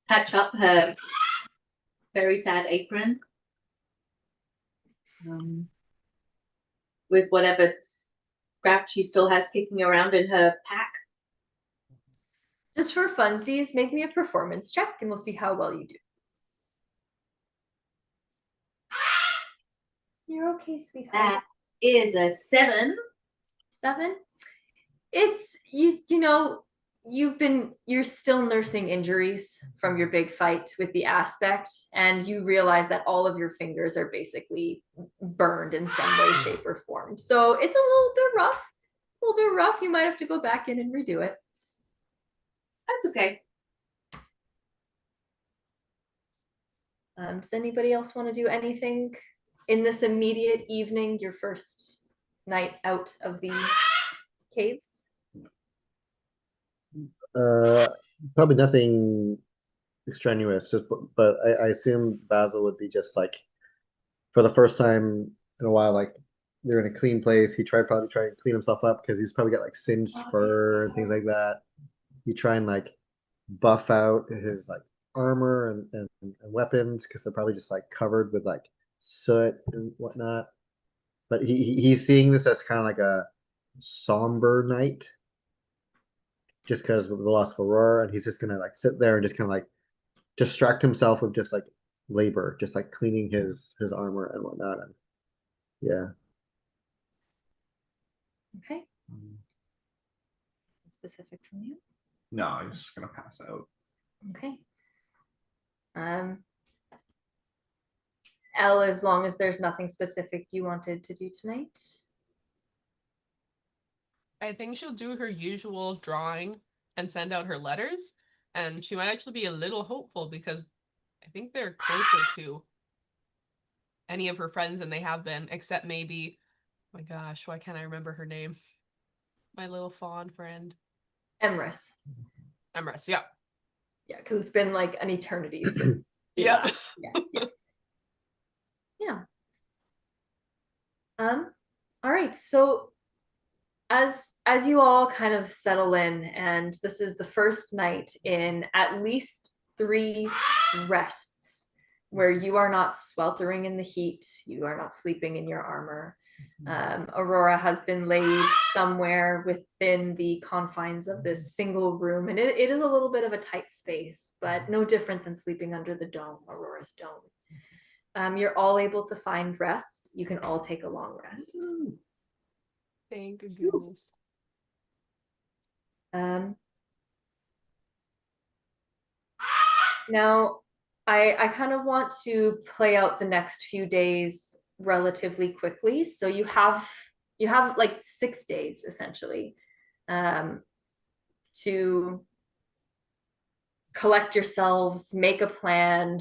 patch up her very sad apron. With whatever scrap she still has kicking around in her pack. Just for funsies, make me a performance check and we'll see how well you do. You're okay, sweetheart. That is a 7. 7? It's you know, you're still nursing injuries from your big fight with the aspect, and you realize that all of your fingers are basically burned in some way, shape, or form. So it's a little bit rough. You might have to go back in and redo it. That's okay. Does anybody else want to do anything in this immediate evening, your first night out of the caves? Probably nothing extraneous, just but I assume Basil would be just like for the first time in a while, like they're in a clean place. He probably try to clean himself up because he's probably got like singed fur and things like that. You try and like buff out his like armor and weapons because they're probably just like covered with like soot and whatnot. But he's seeing this as kind of like a somber night, just because of the loss of Aurora, and he's just gonna like sit there and just kind of like distract himself with just like labor, just like cleaning his armor and whatnot. And yeah. Okay. Specific from you. No, he's just gonna pass out. Okay. Elle, as long as there's nothing specific you wanted to do tonight. I think she'll do her usual drawing and send out her letters, and she might actually be a little hopeful because I think they're closer to any of her friends than they have been, except maybe, oh my gosh, why can't I remember her name? My little fawn friend. Emrys. Emrys, yeah. Yeah, because it's been like an eternity since. Yeah. Yeah. All right, so as you all kind of settle in, and this is the first night in at least 3 rests where you are not sweltering in the heat, you are not sleeping in your armor. Aurora has been laid somewhere within the confines of this single room, and it is a little bit of a tight space, but no different than sleeping under the dome, Aurora's dome. You're all able to find rest. You can all take a long rest. Thank goodness. Now, I kind of want to play out the next few days relatively quickly. So you have like 6 days essentially to collect yourselves, make a plan,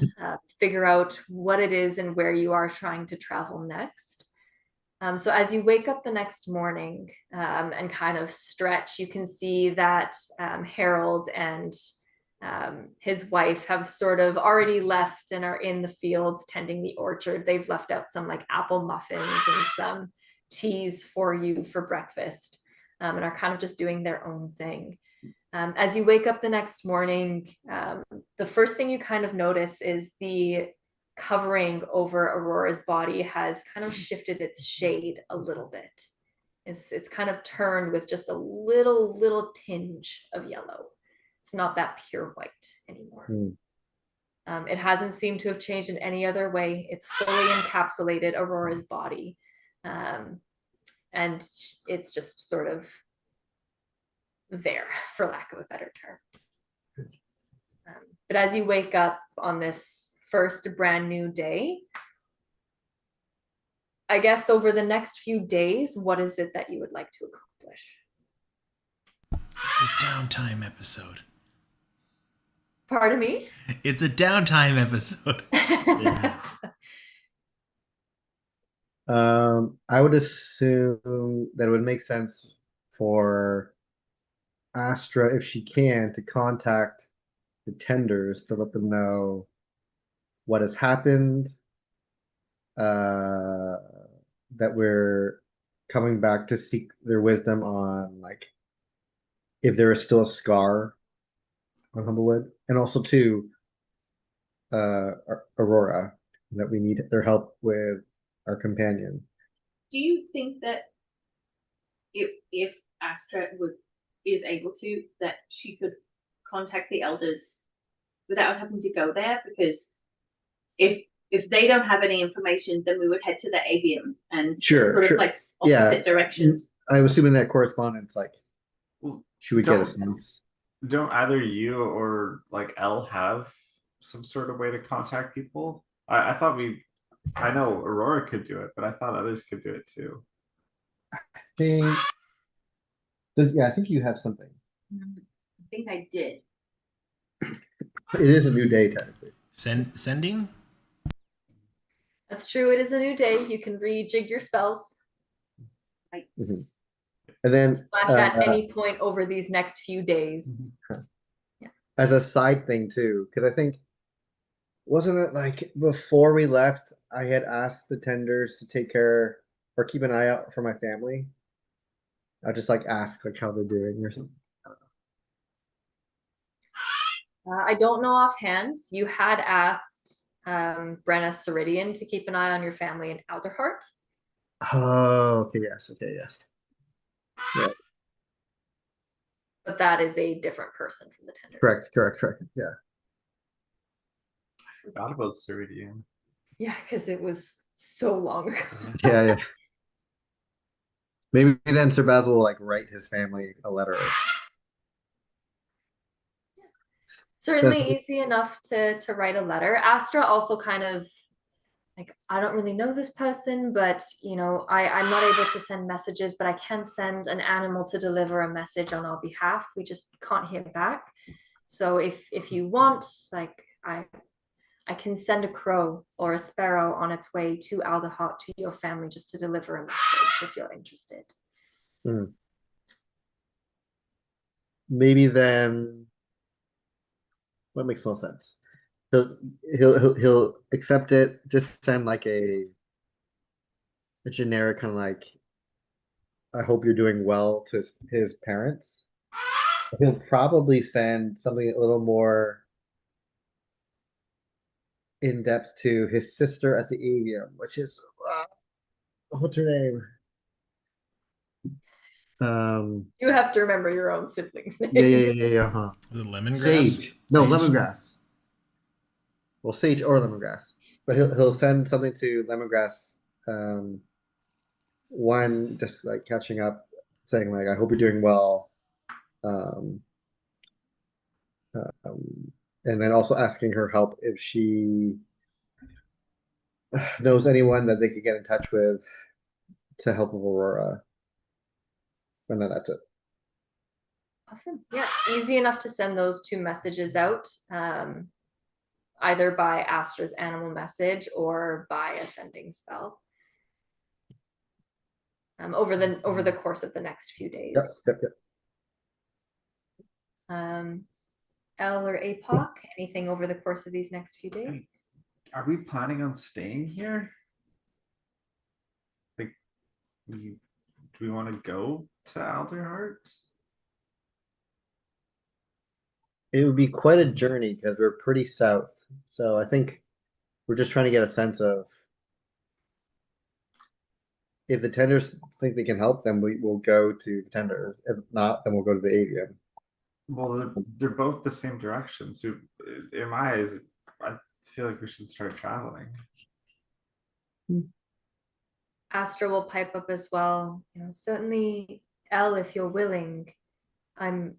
figure out what it is and where you are trying to travel next. So as you wake up the next morning and kind of stretch, you can see that Harold and his wife have sort of already left and are in the fields tending the orchard. They've left out some like apple muffins and some teas for you for breakfast and are kind of just doing their own thing. As you wake up the next morning, the first thing you kind of notice is the covering over Aurora's body has kind of shifted its shade a little bit. It's kind of turned with just a little tinge of yellow. It's not that pure white anymore. It hasn't seemed to have changed in any other way. It's fully encapsulated Aurora's body. And it's just sort of there, for lack of a better term. But as you wake up on this first brand new day, I guess over the next few days, what is it that you would like to accomplish? It's a downtime episode. Pardon me? It's a downtime episode. I would assume that it would make sense for Astra, if she can, to contact the tenders to let them know what has happened, that we're coming back to seek their wisdom on like if there is still a scar on Humblewood, and also to Aurora, that we need their help with our companion. Do you think that if Astra is able to, that she could contact the elders without having to go there? Because if they don't have any information, then we would head to the avium and Sure. of like opposite directions. I'm assuming that correspondence, like, she would get a Don't- sense. Don't either you or like Elle have some sort of way to contact people? I thought I know Aurora could do it, but I thought others could do it too. I think you have something. I think I did. It is a new day, technically. Sending? That's true. It is a new day. You can rejig your spells. Right. And then Slash at any point over these next few days. as a side thing too, because I think, wasn't it like before we left, I had asked the tenders to take care or keep an eye out for my family. I'll just like ask like how they're doing or something. I don't know offhand. You had asked Brenna Ceridian to keep an eye on your family in Alderheart. Oh, okay, yes, Yeah, But that is a different person from the tenders. correct. Yeah. I forgot about Ceridian. Yeah, because it was so long ago. Yeah. Maybe then Sir Basil will like write his family a letter. Certainly easy enough to write a letter. Astra also kind of like, I don't really know this person, but you know, I'm not able to send messages, but I can send an animal to deliver a message on our behalf. We just can't hear back. So if you want, like I can send a crow or a sparrow on its way to Alderheart to your family just to deliver a message if you're interested. Maybe then what makes more sense? He'll accept it, just send like a generic kind of like, I hope you're doing well to his parents. He'll probably send something a little more in depth to his sister at the avium, which is what's her name? You have to remember your own siblings' names. Yeah. Huh. The lemongrass. Sage. No, Sage? lemongrass. Well, sage or lemongrass, but he'll send something to lemongrass. One just like catching up, saying like, "I hope you're doing well," um, and then also asking her help if she knows anyone that they could get in touch with to help with Aurora. And then that's it. Awesome. Yeah, easy enough to send those two messages out, either by Astra's animal message or by a sending spell. Over the course of the next few days. Yep. Elle or APOC, anything over the course of these next few days? Are we planning on staying here? Like, do we want to go to Alderheart? It would be quite a journey because we're pretty south. So I think we're just trying to get a sense of if the tenders think they can help, then we will go to the tenders. If not, then we'll go to the avian. Well, they're both the same direction. So in my eyes, I feel like we should start traveling. Astra will pipe up as well. Certainly, Elle, if you're willing, I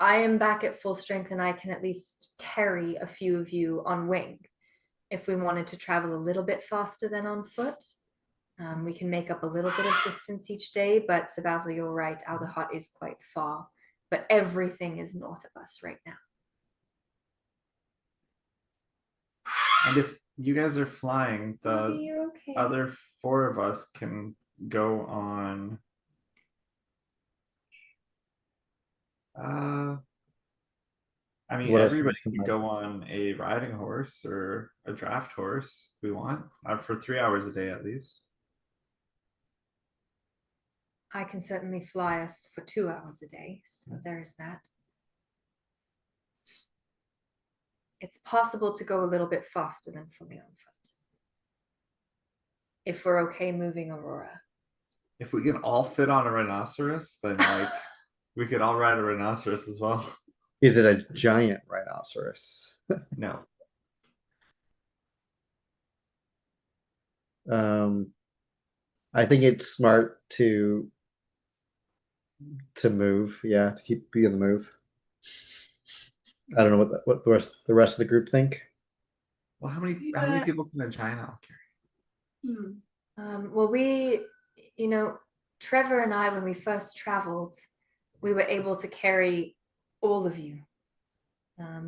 am back at full strength and I can at least carry a few of you on wing. If we wanted to travel a little bit faster than on foot, we can make up a little bit of distance each day, but Sabazel, you're right, Alderheart is quite far, but everything is north of us right now. And if you guys are flying, Bobby, the you're okay. other 4 of us can go on. I mean, What else do we everybody have? can go on a riding horse or a draft horse if we want, for 3 hours a day at least. I can certainly fly us for 2 hours a day, so there is that. It's possible to go a little bit faster than fully on foot. If we're okay moving Aurora. If we can all fit on a rhinoceros, then like we could all ride a rhinoceros as well. Is it a giant rhinoceros? No. I think it's smart to move, yeah, to keep being on the move. I don't know what the rest of the group think. Well, how many people can a giant owl carry? Well, Trevor and I, when we first traveled, we were able to carry all of you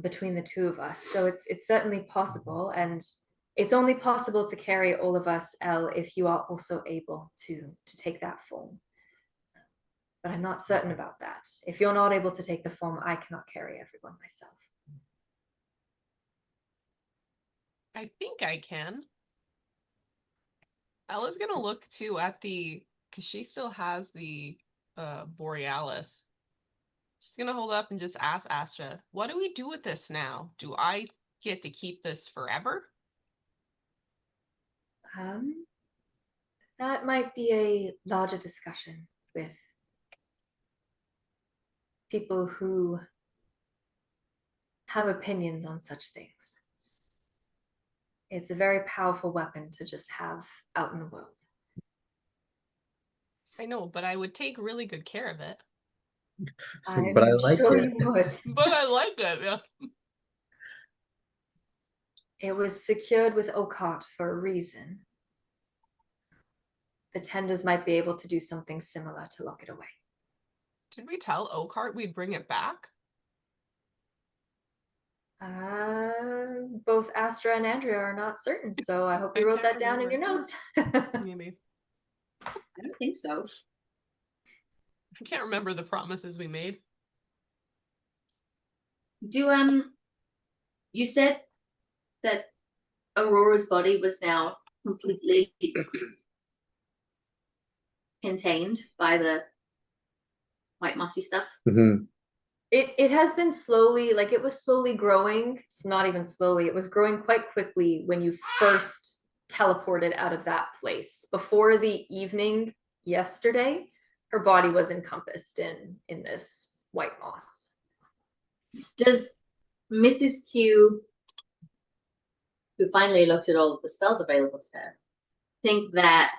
between the two of us. So it's certainly possible, and it's only possible to carry all of us, Elle, if you are also able to take that form. But I'm not certain about that. If you're not able to take the form, I cannot carry everyone myself. I think I can. Ella's gonna look too at because she still has the Borealis. She's gonna hold up and just ask Astra, what do we do with this now? Do I get to keep this forever? That might be a larger discussion with people who have opinions on such things. It's a very powerful weapon to just have out in the world. I know, but I would take really good care of it. But I like sure it. you would. But I like it, yeah. It was secured with Okart for a reason. The tenders might be able to do something similar to lock it away. Did we tell Okart we'd bring it back? Both Astra and Andrea are not certain, so I hope you wrote that down in your notes. Maybe. I don't think so. I can't remember the promises we made. You said that Aurora's body was now completely contained by the white mossy stuff? Mm-hmm. It has been slowly, it was slowly growing. It's not even slowly. It was growing quite quickly when you first teleported out of that place. Before the evening yesterday, her body was encompassed in this white moss. Does Mrs. Q, who finally looked at all of the spells available to her, think that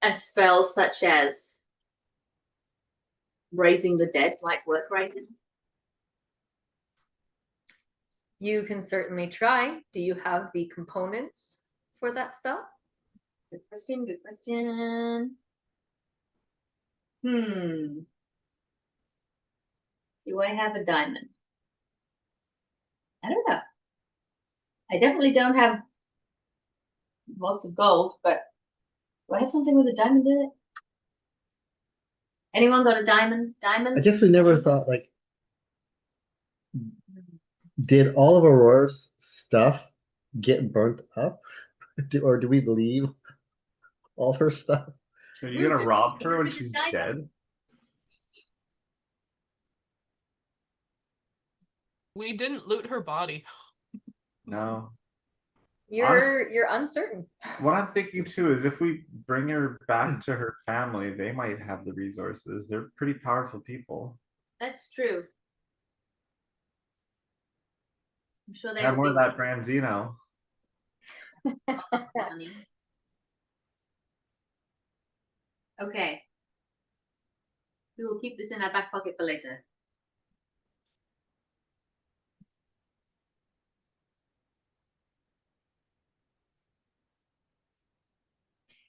a spell such as raising the dead might work right now? You can certainly try. Do you have the components for that spell? Good question, good question. Do I have a diamond? I don't know. I definitely don't have lots of gold, but do I have something with a diamond in it? Anyone got a diamond? I guess we never thought like, did all of Aurora's stuff get burnt up? Or do we leave all her stuff? Are you gonna rob her when she's Diamond. dead? We didn't loot her body. No. You're uncertain. What I'm thinking too is if we bring her back to her family, they might have the resources. They're pretty powerful people. That's true. I'm sure they Have more would of be that Branzino. money. Okay. We will keep this in our back pocket for later.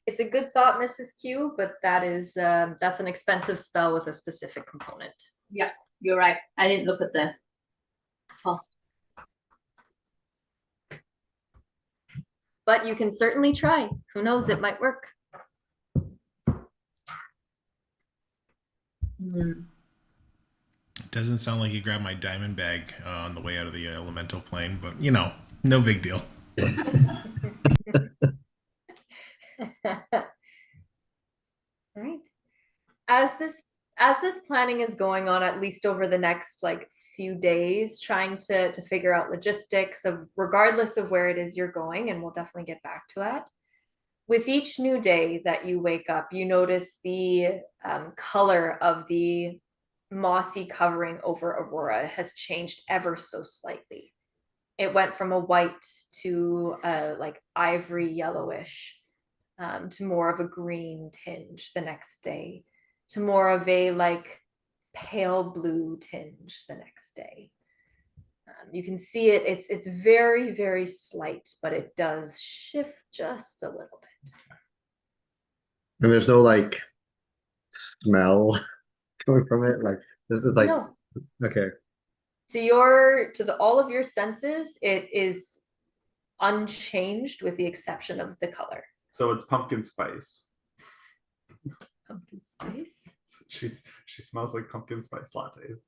It's a good thought, Mrs. Q, but that's an expensive spell with a specific component. Yeah, you're right. I didn't look at the cost. But you can certainly try. Who knows, it might work. It doesn't sound like you grabbed my diamond bag on the way out of the elemental plane, but you know, no big deal. All right. As this planning is going on, at least over the next like few days, trying to figure out logistics of regardless of where it is you're going, and we'll definitely get back to that. With each new day that you wake up, you notice the color of the mossy covering over Aurora has changed ever so slightly. It went from a white to like ivory yellowish, to more of a green tinge the next day, to more of a like pale blue tinge the next day. You can see it's very, very slight, but it does shift just a little bit. And there's no like smell coming from it. Like this is like No, okay. to all of your senses, it is unchanged with the exception of the color. So it's pumpkin spice. Pumpkin spice. She smells like pumpkin spice lattes.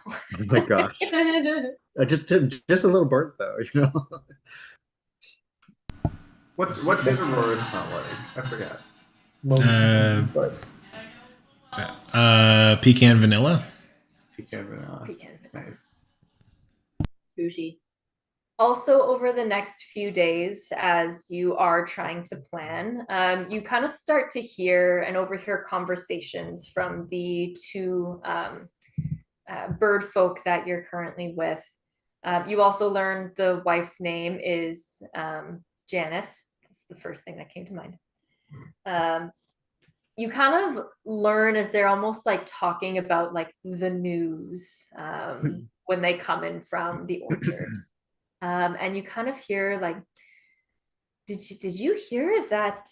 Oh my gosh. Just a little burnt though, you know. What did Aurora smell like? I forgot. Pecan vanilla. Pecan vanilla. Pecan vanilla. Nice. Bougie. Also, over the next few days, as you are trying to plan, you kind of start to hear and overhear conversations from the two bird folk that you're currently with. You also learn the wife's name is Janice. That's the first thing that came to mind. You kind of learn as they're almost like talking about like the news when they come in from the orchard. And you kind of hear like, did you hear that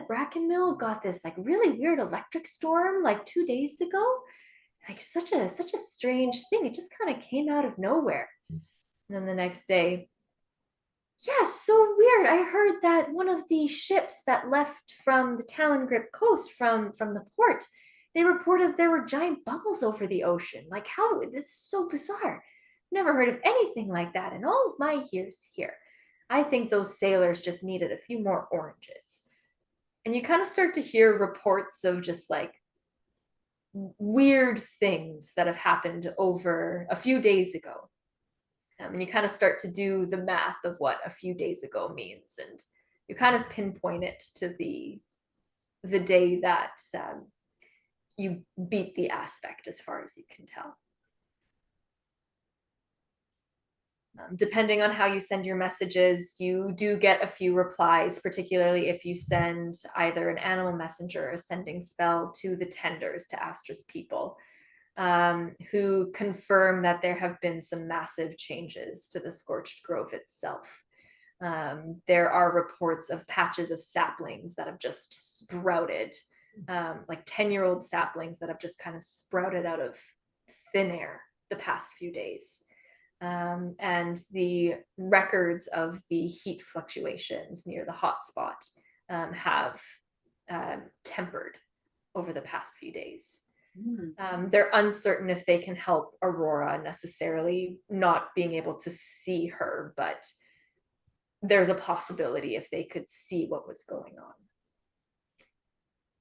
Bracken Mill got this like really weird electric storm like 2 days ago? Like such a strange thing. It just kind of came out of nowhere. And then the next day, yeah, so weird. I heard that one of the ships that left from the Talongrip coast from the port, they reported there were giant bubbles over the ocean. Like how this is so bizarre. Never heard of anything like that in all of my years here. I think those sailors just needed a few more oranges. And you kind of start to hear reports of just like weird things that have happened over a few days ago. And you kind of start to do the math of what a few days ago means, and you kind of pinpoint it to the day that you beat the aspect, as far as you can tell. Depending on how you send your messages, you do get a few replies, particularly if you send either an animal messenger or a sending spell to the tenders, to Astra's people, who confirm that there have been some massive changes to the Scorched Grove itself. There are reports of patches of saplings that have just sprouted, like 10-year-old saplings that have just kind of sprouted out of thin air the past few days. And the records of the heat fluctuations near the hotspot have tempered over the past few days. They're uncertain if they can help Aurora necessarily, not being able to see her, but there's a possibility if they could see what was going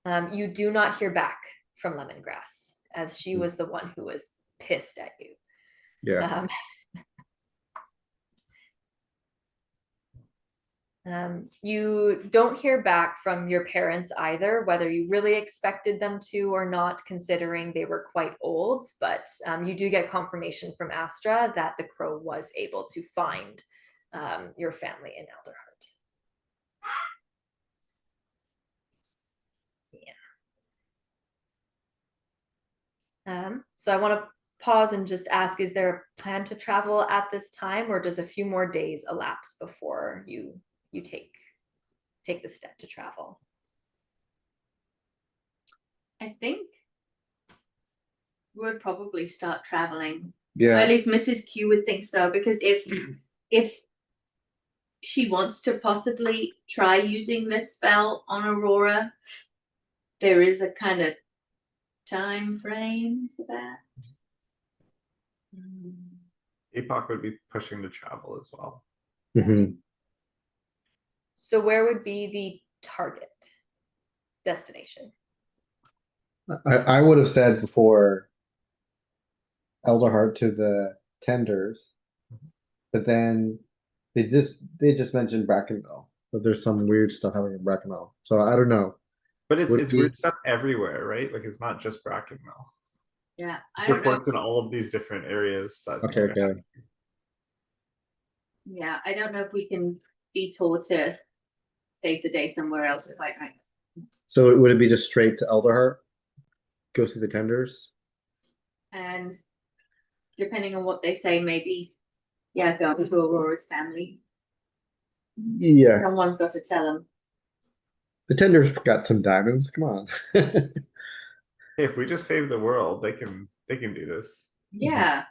on. You do not hear back from Lemongrass, as she was the one who was pissed at you. Yeah. You don't hear back from your parents either, whether you really expected them to or not, considering they were quite old, but you do get confirmation from Astra that the crow was able to find your family in Elderheart. Yeah. So I want to pause and just ask, is there a plan to travel at this time, or does a few more days elapse before you take the step to travel? I think we'd probably start traveling. Yeah. At least Mrs. Q would think so, because if she wants to possibly try using this spell on Aurora, there is a kind of time frame for that. APOC would be pushing to travel as well. Mhm. So where would be the target destination? I would have said before Elderheart to the tenders, but then they just mentioned Brackenville, but there's some weird stuff happening in Brackenville. So I don't know. But it's Would be- weird stuff everywhere, right? Like it's not just Brackenville. Yeah, I don't know. Reports in all of these different areas that things Okay, are okay. happening. Yeah, I don't know if we can detour to save the day somewhere else quite right. So would it be just straight to Elderheart? Go see the tenders? And depending on what they say, maybe, yeah, go to Aurora's family. Yeah. Someone's got to tell them. The tenders got some diamonds. Come on. Hey, if we just save the world, they can do this. Yeah.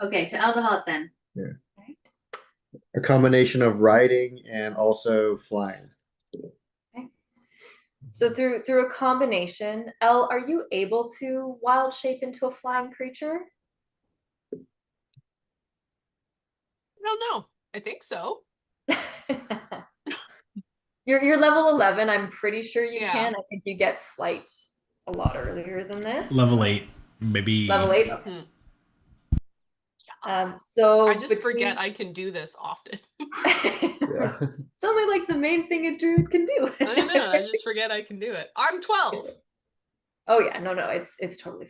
Okay, to Elderheart then. A combination of riding and also flying. So through a combination, Elle, are you able to wild shape into a flying creature? I don't know. I think so. You're level 11. I'm pretty sure you Yeah. can. I think you get flight a lot earlier than this. Level 8, maybe. Level 8. Okay. Hmm. So I just forget I can do this often. Yeah. It's only like the main thing a druid can do. I know. I just forget I can do it. I'm 12. Oh yeah, no, it's totally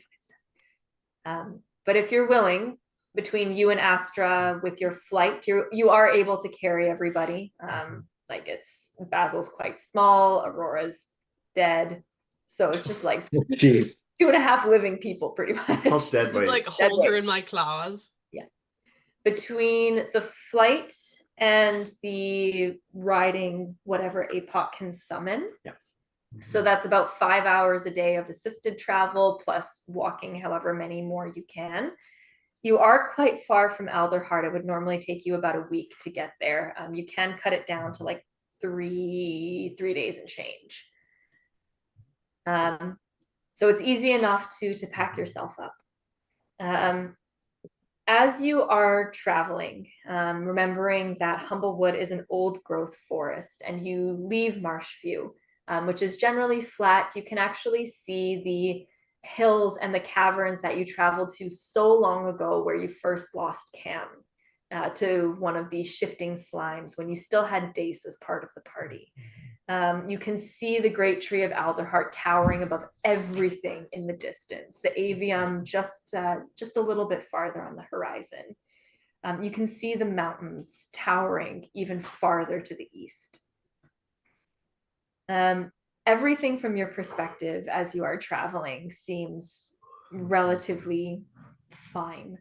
fine. But if you're willing, between you and Astra with your flight, you are able to carry everybody. Like Basil's quite small, Aurora's dead, so it's just like Jeez. 2.5 living people, pretty much. It's called dead Just weight. like hold weight. her in my claws. Between the flight and the riding whatever APOC can summon. Yeah. So that's about 5 hours a day of assisted travel plus walking however many more you can. You are quite far from Elderheart. It would normally take you about a week to get there. You can cut it down to like three days and change. So it's easy enough to pack yourself up. As you are traveling, remembering that Humblewood is an old growth forest and you leave Marshview, which is generally flat, you can actually see hills and the caverns that you traveled to so long ago, where you first lost Cam to one of these shifting slimes when you still had Dace as part of the party. You can see the great tree of Alderheart towering above everything in the distance. The Avium just a little bit farther on the horizon. You can see the mountains towering even farther to the east. Everything from your perspective as you are traveling seems relatively fine.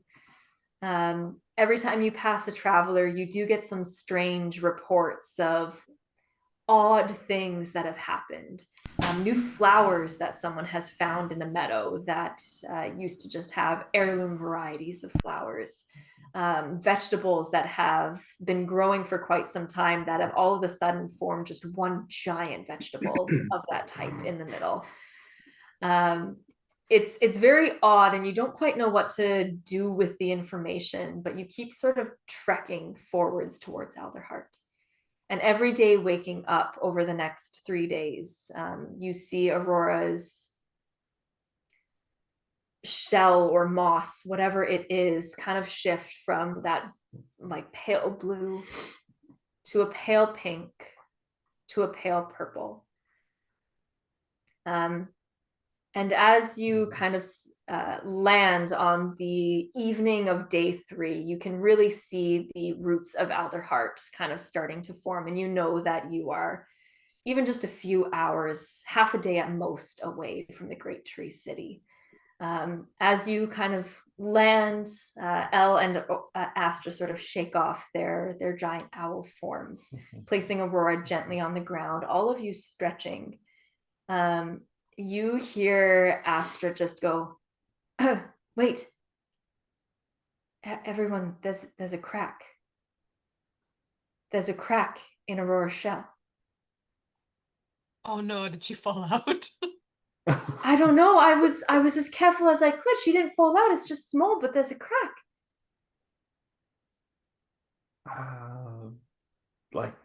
Every time you pass a traveler, you do get some strange reports of odd things that have happened. New flowers that someone has found in a meadow that used to just have heirloom varieties of flowers. Vegetables that have been growing for quite some time that have all of a sudden formed just one giant vegetable of that type in the middle. It's very odd, and you don't quite know what to do with the information, but you keep sort of trekking forwards towards Alderheart. And every day waking up over the next 3 days, you see Aurora's shell or moss, whatever it is, kind of shift from that like pale blue to a pale pink to a pale purple. And as you kind of land on the evening of day 3, you can really see the roots of Alderheart kind of starting to form, and you know that you are even just a few hours, half a day at most, away from the Great Tree City. As you kind of land, Elle and Astra sort of shake off their giant owl forms, placing Aurora gently on the ground, all of you stretching. You hear Astra just go, wait, everyone, there's a crack. There's a crack in Aurora's shell. Oh no, did she fall out? I don't know. I was as careful as I could. She didn't fall out. It's just small, but there's a crack. Like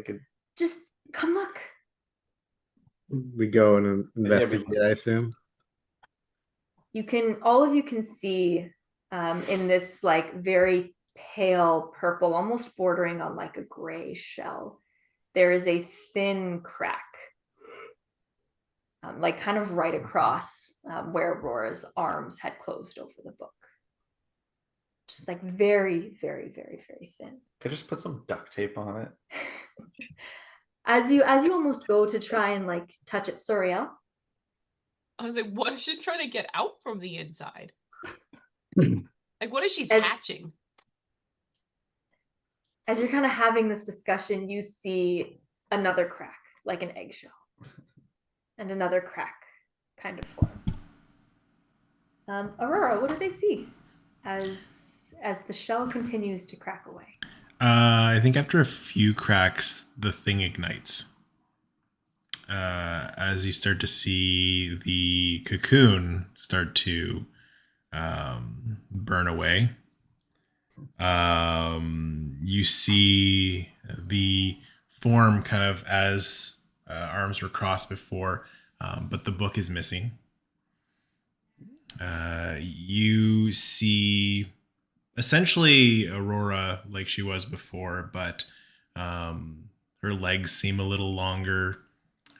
a Just come look. We go and investigate, I assume. All of you can see in this like very pale purple, almost bordering on like a gray shell, there is a thin crack, like kind of right across where Aurora's arms had closed over the book. Just like very, very, very, very thin. Could just put some duct tape on it. As you almost go to try and like touch it, Soriel. I was like, what if she's trying to get out from the inside? Like, what if she's hatching? As you're kind of having this discussion, you see another crack, like an eggshell, and another crack kind of form. Aurora, what do they see as the shell continues to crack away? I think after a few cracks, the thing ignites. As you start to see the cocoon start to burn away, you see the form kind of as arms were crossed before, but the book is missing. You see essentially Aurora like she was before, but her legs seem a little longer.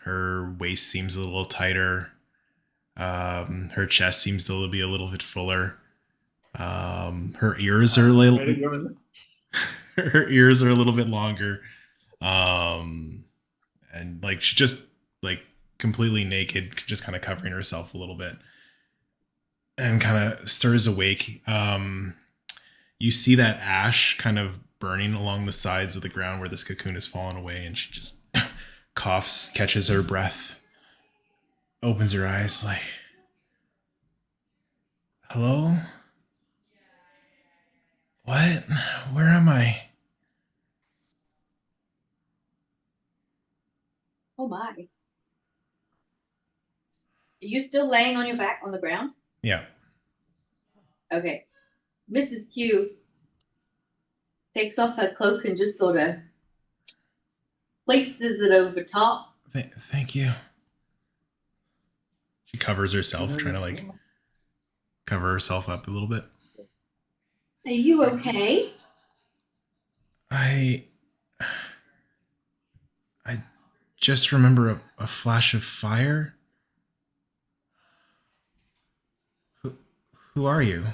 Her waist seems a little tighter. Her chest seems to be a little bit fuller. Her ears are a little. Her ears are a little bit longer. And like she's just like completely naked, just kind of covering herself a little bit, and kind of stirs awake. You see that ash kind of burning along the sides of the ground where this cocoon has fallen away, and she just coughs, catches her breath, opens her eyes like, hello? What? Where am I? Oh my. Are you still laying on your back on the ground? Yeah. Okay. Mrs. Q takes off her cloak and just sort of places it over top. Thank you. She covers herself, trying to like cover herself up a little bit. Are you okay? I just remember a flash of fire. Who are you?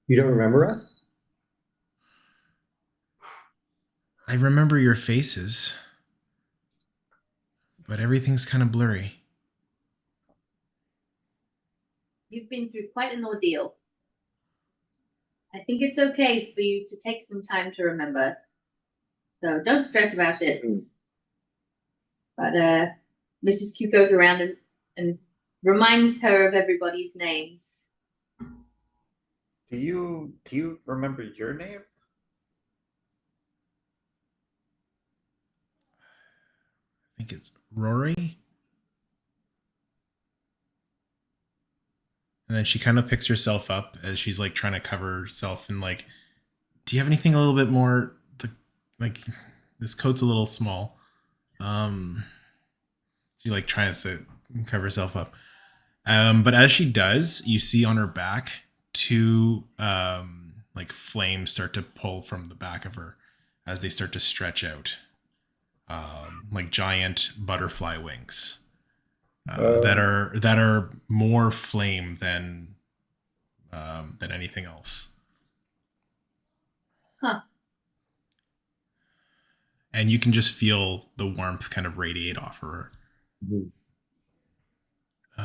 You don't remember us? I remember your faces, but everything's kind of blurry. You've been through quite an ordeal. I think it's okay for you to take some time to remember. So don't stress about it. But Mrs. Q goes around and reminds her of everybody's names. Do you remember your name? I think it's Rory. And then she kind of picks herself up as she's like trying to cover herself and like, do you have anything a little bit more like this coat's a little small. She like tries to cover herself up. But as she does, you see on her back two like flames start to pull from the back of her as they start to stretch out. Like giant butterfly wings. That are more flame than anything else. Huh. And you can just feel the warmth kind of radiate off of her.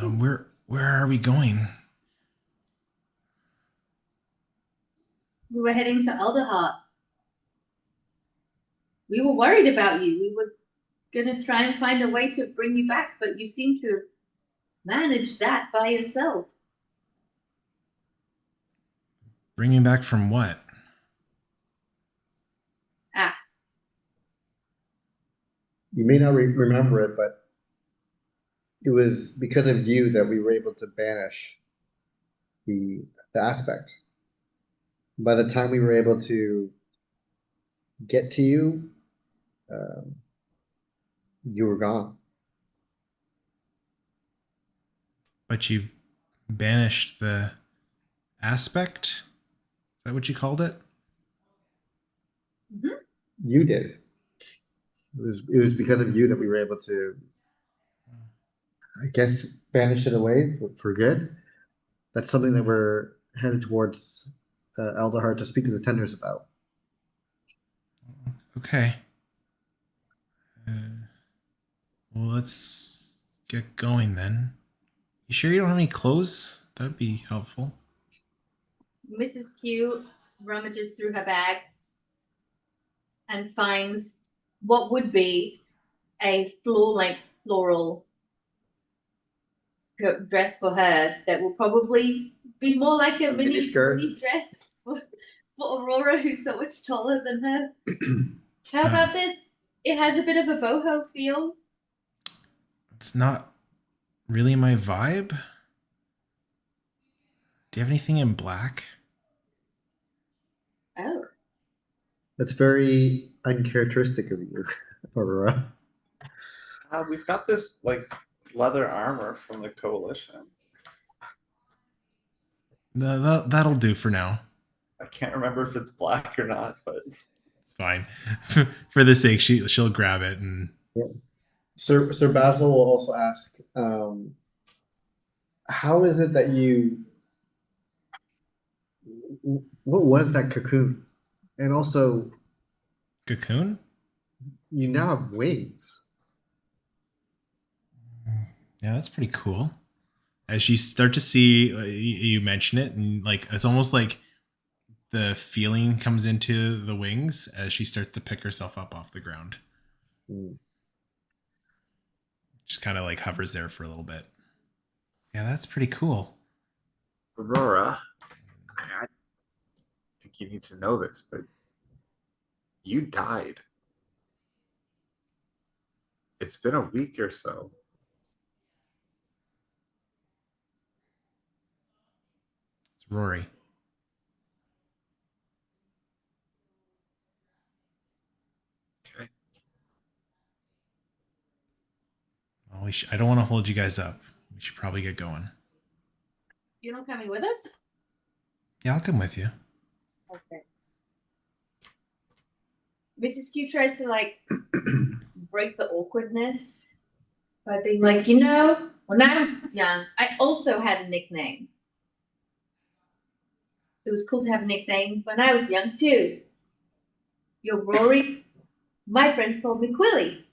Where are we going? We were heading to Elderheart. We were worried about you. We were gonna try and find a way to bring you back, but you seem to have managed that by yourself. Bringing back from what? Ah, You may not remember it, but it was because of you that we were able to banish the aspect. By the time we were able to get to you, you were gone. But you banished the aspect? Is that what you called it? You did. It was because of you that we were able to, I guess, banish it away for good. That's something that we're headed towards Elderheart to speak to the tenders about. Okay. Well, let's get going then. You sure you don't have any clothes? That'd be helpful. Mrs. Q rummages through her bag and finds what would be a floor-length floral dress for her that will probably be more like a mini skirt. dress for Aurora, who's so much taller than her. How about this? It has a bit of a boho feel. It's not really my vibe. Do you have anything in black? Oh, That's very uncharacteristic of you, Aurora. We've got this like leather armor from the coalition. That'll do for now. I can't remember if it's black or not, but It's fine. For the sake, she'll grab it and Sir Basil will also ask, how is it that what was that cocoon? And also, cocoon. you now have wings. Yeah, that's pretty cool. As you start to see, you mention it, and like it's almost like the feeling comes into the wings as she starts to pick herself up off the ground. Just kind of like hovers there for a little bit. Yeah, that's pretty cool. Aurora, I think you need to know this, but you died. It's been a week or so. It's Rory. Okay. I don't want to hold you guys up. We should probably get going. You're not coming with us? Yeah, I'll come with you. Okay. Mrs. Q tries to like break the awkwardness by being like, you know, when I was young, I also had a nickname. It was cool to have a nickname when I was young too. You're Rory. My friends called me Quilly.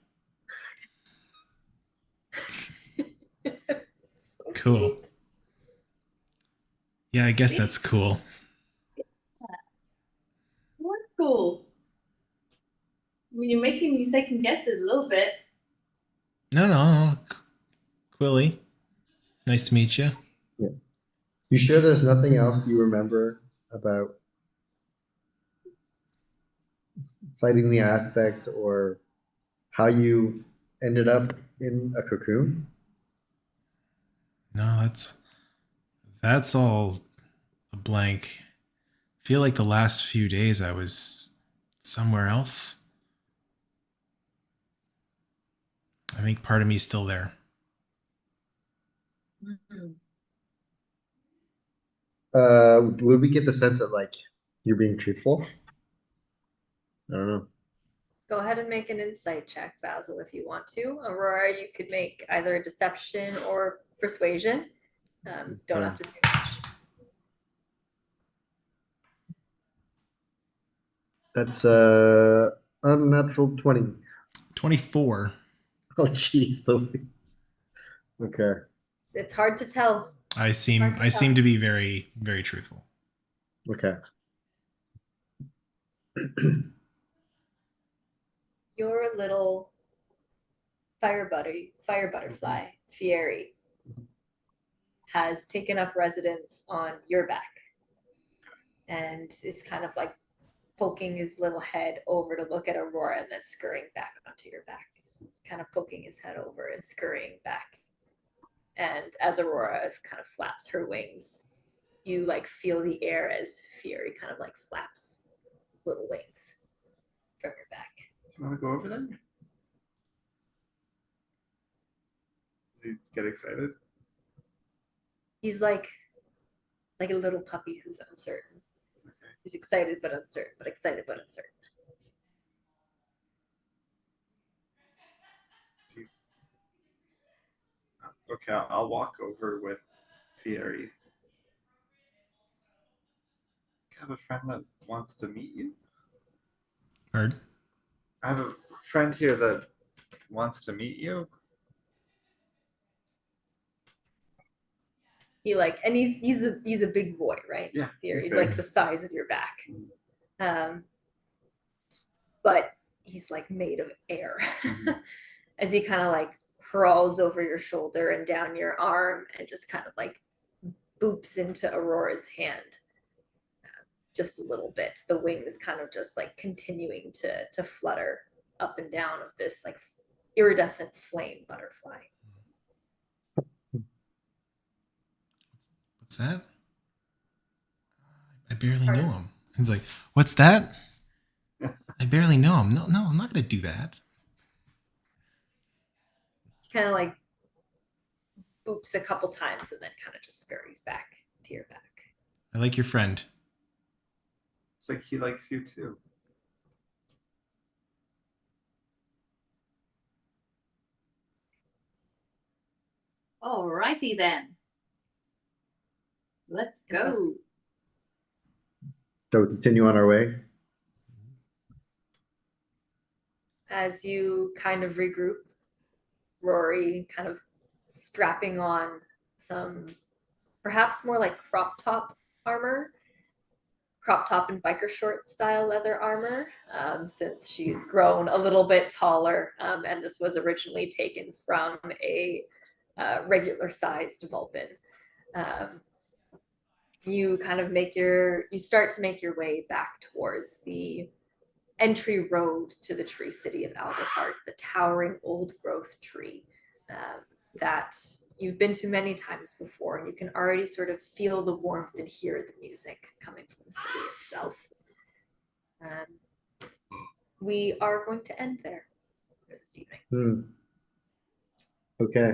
Cool. Yeah, I guess that's cool. What cool? I mean, you're making me second guess it a little bit. No. Quilly, nice to meet you. You sure there's nothing else you remember about fighting the aspect or how you ended up in a cocoon? No, that's all a blank. Feel like the last few days I was somewhere else. I think part of me's still there. Would we get the sense that like you're being truthful? I don't know. Go ahead and make an insight check, Basil, if you want to. Aurora, you could make either a deception or persuasion. Don't have to say much. That's unnatural 20. 24. Oh jeez, Louise. Okay. It's hard to tell. I seem to be very, very truthful. Okay. Your little fire butterfly, Fieri, has taken up residence on your back. And it's kind of like poking his little head over to look at Aurora and then scurrying back onto your back. Kind of poking his head over and scurrying back. And as Aurora kind of flaps her wings, you like feel the air as Fieri kind of like flaps his little wings from your back. You want to go over there? Does he get excited? He's like a little puppy who's uncertain. Okay. He's excited but uncertain, but excited but uncertain. Okay, I'll walk over with Fieri. I have a friend that wants to meet you. Heard? I have a friend here that wants to meet you. He like, and he's a big boy, right? Yeah, Fieri. he's He's like big. the size of your back. But he's like made of air. As he kind of like crawls over your shoulder and down your arm and just kind of like boops into Aurora's hand just a little bit. The wings kind of just like continuing to flutter up and down of this like iridescent flame butterfly. What's that? I barely know him. He's like, what's that? I barely know him. No, I'm not gonna do that. Kind of like boops a couple times and then kind of just scurries back to your back. I like your friend. It's like he likes you too. Alrighty then. Let's go. So we continue on our way. As you kind of regroup, Rory kind of strapping on some perhaps more like crop top armor, crop top and biker short style leather armor, since she's grown a little bit taller, and this was originally taken from a regular sized Vulpin. You kind of you start to make your way back towards the entry road to the tree city of Alderheart, the towering old growth tree that you've been to many times before, and you can already sort of feel the warmth and hear the music coming from the city itself. We are going to end there for this evening. Okay.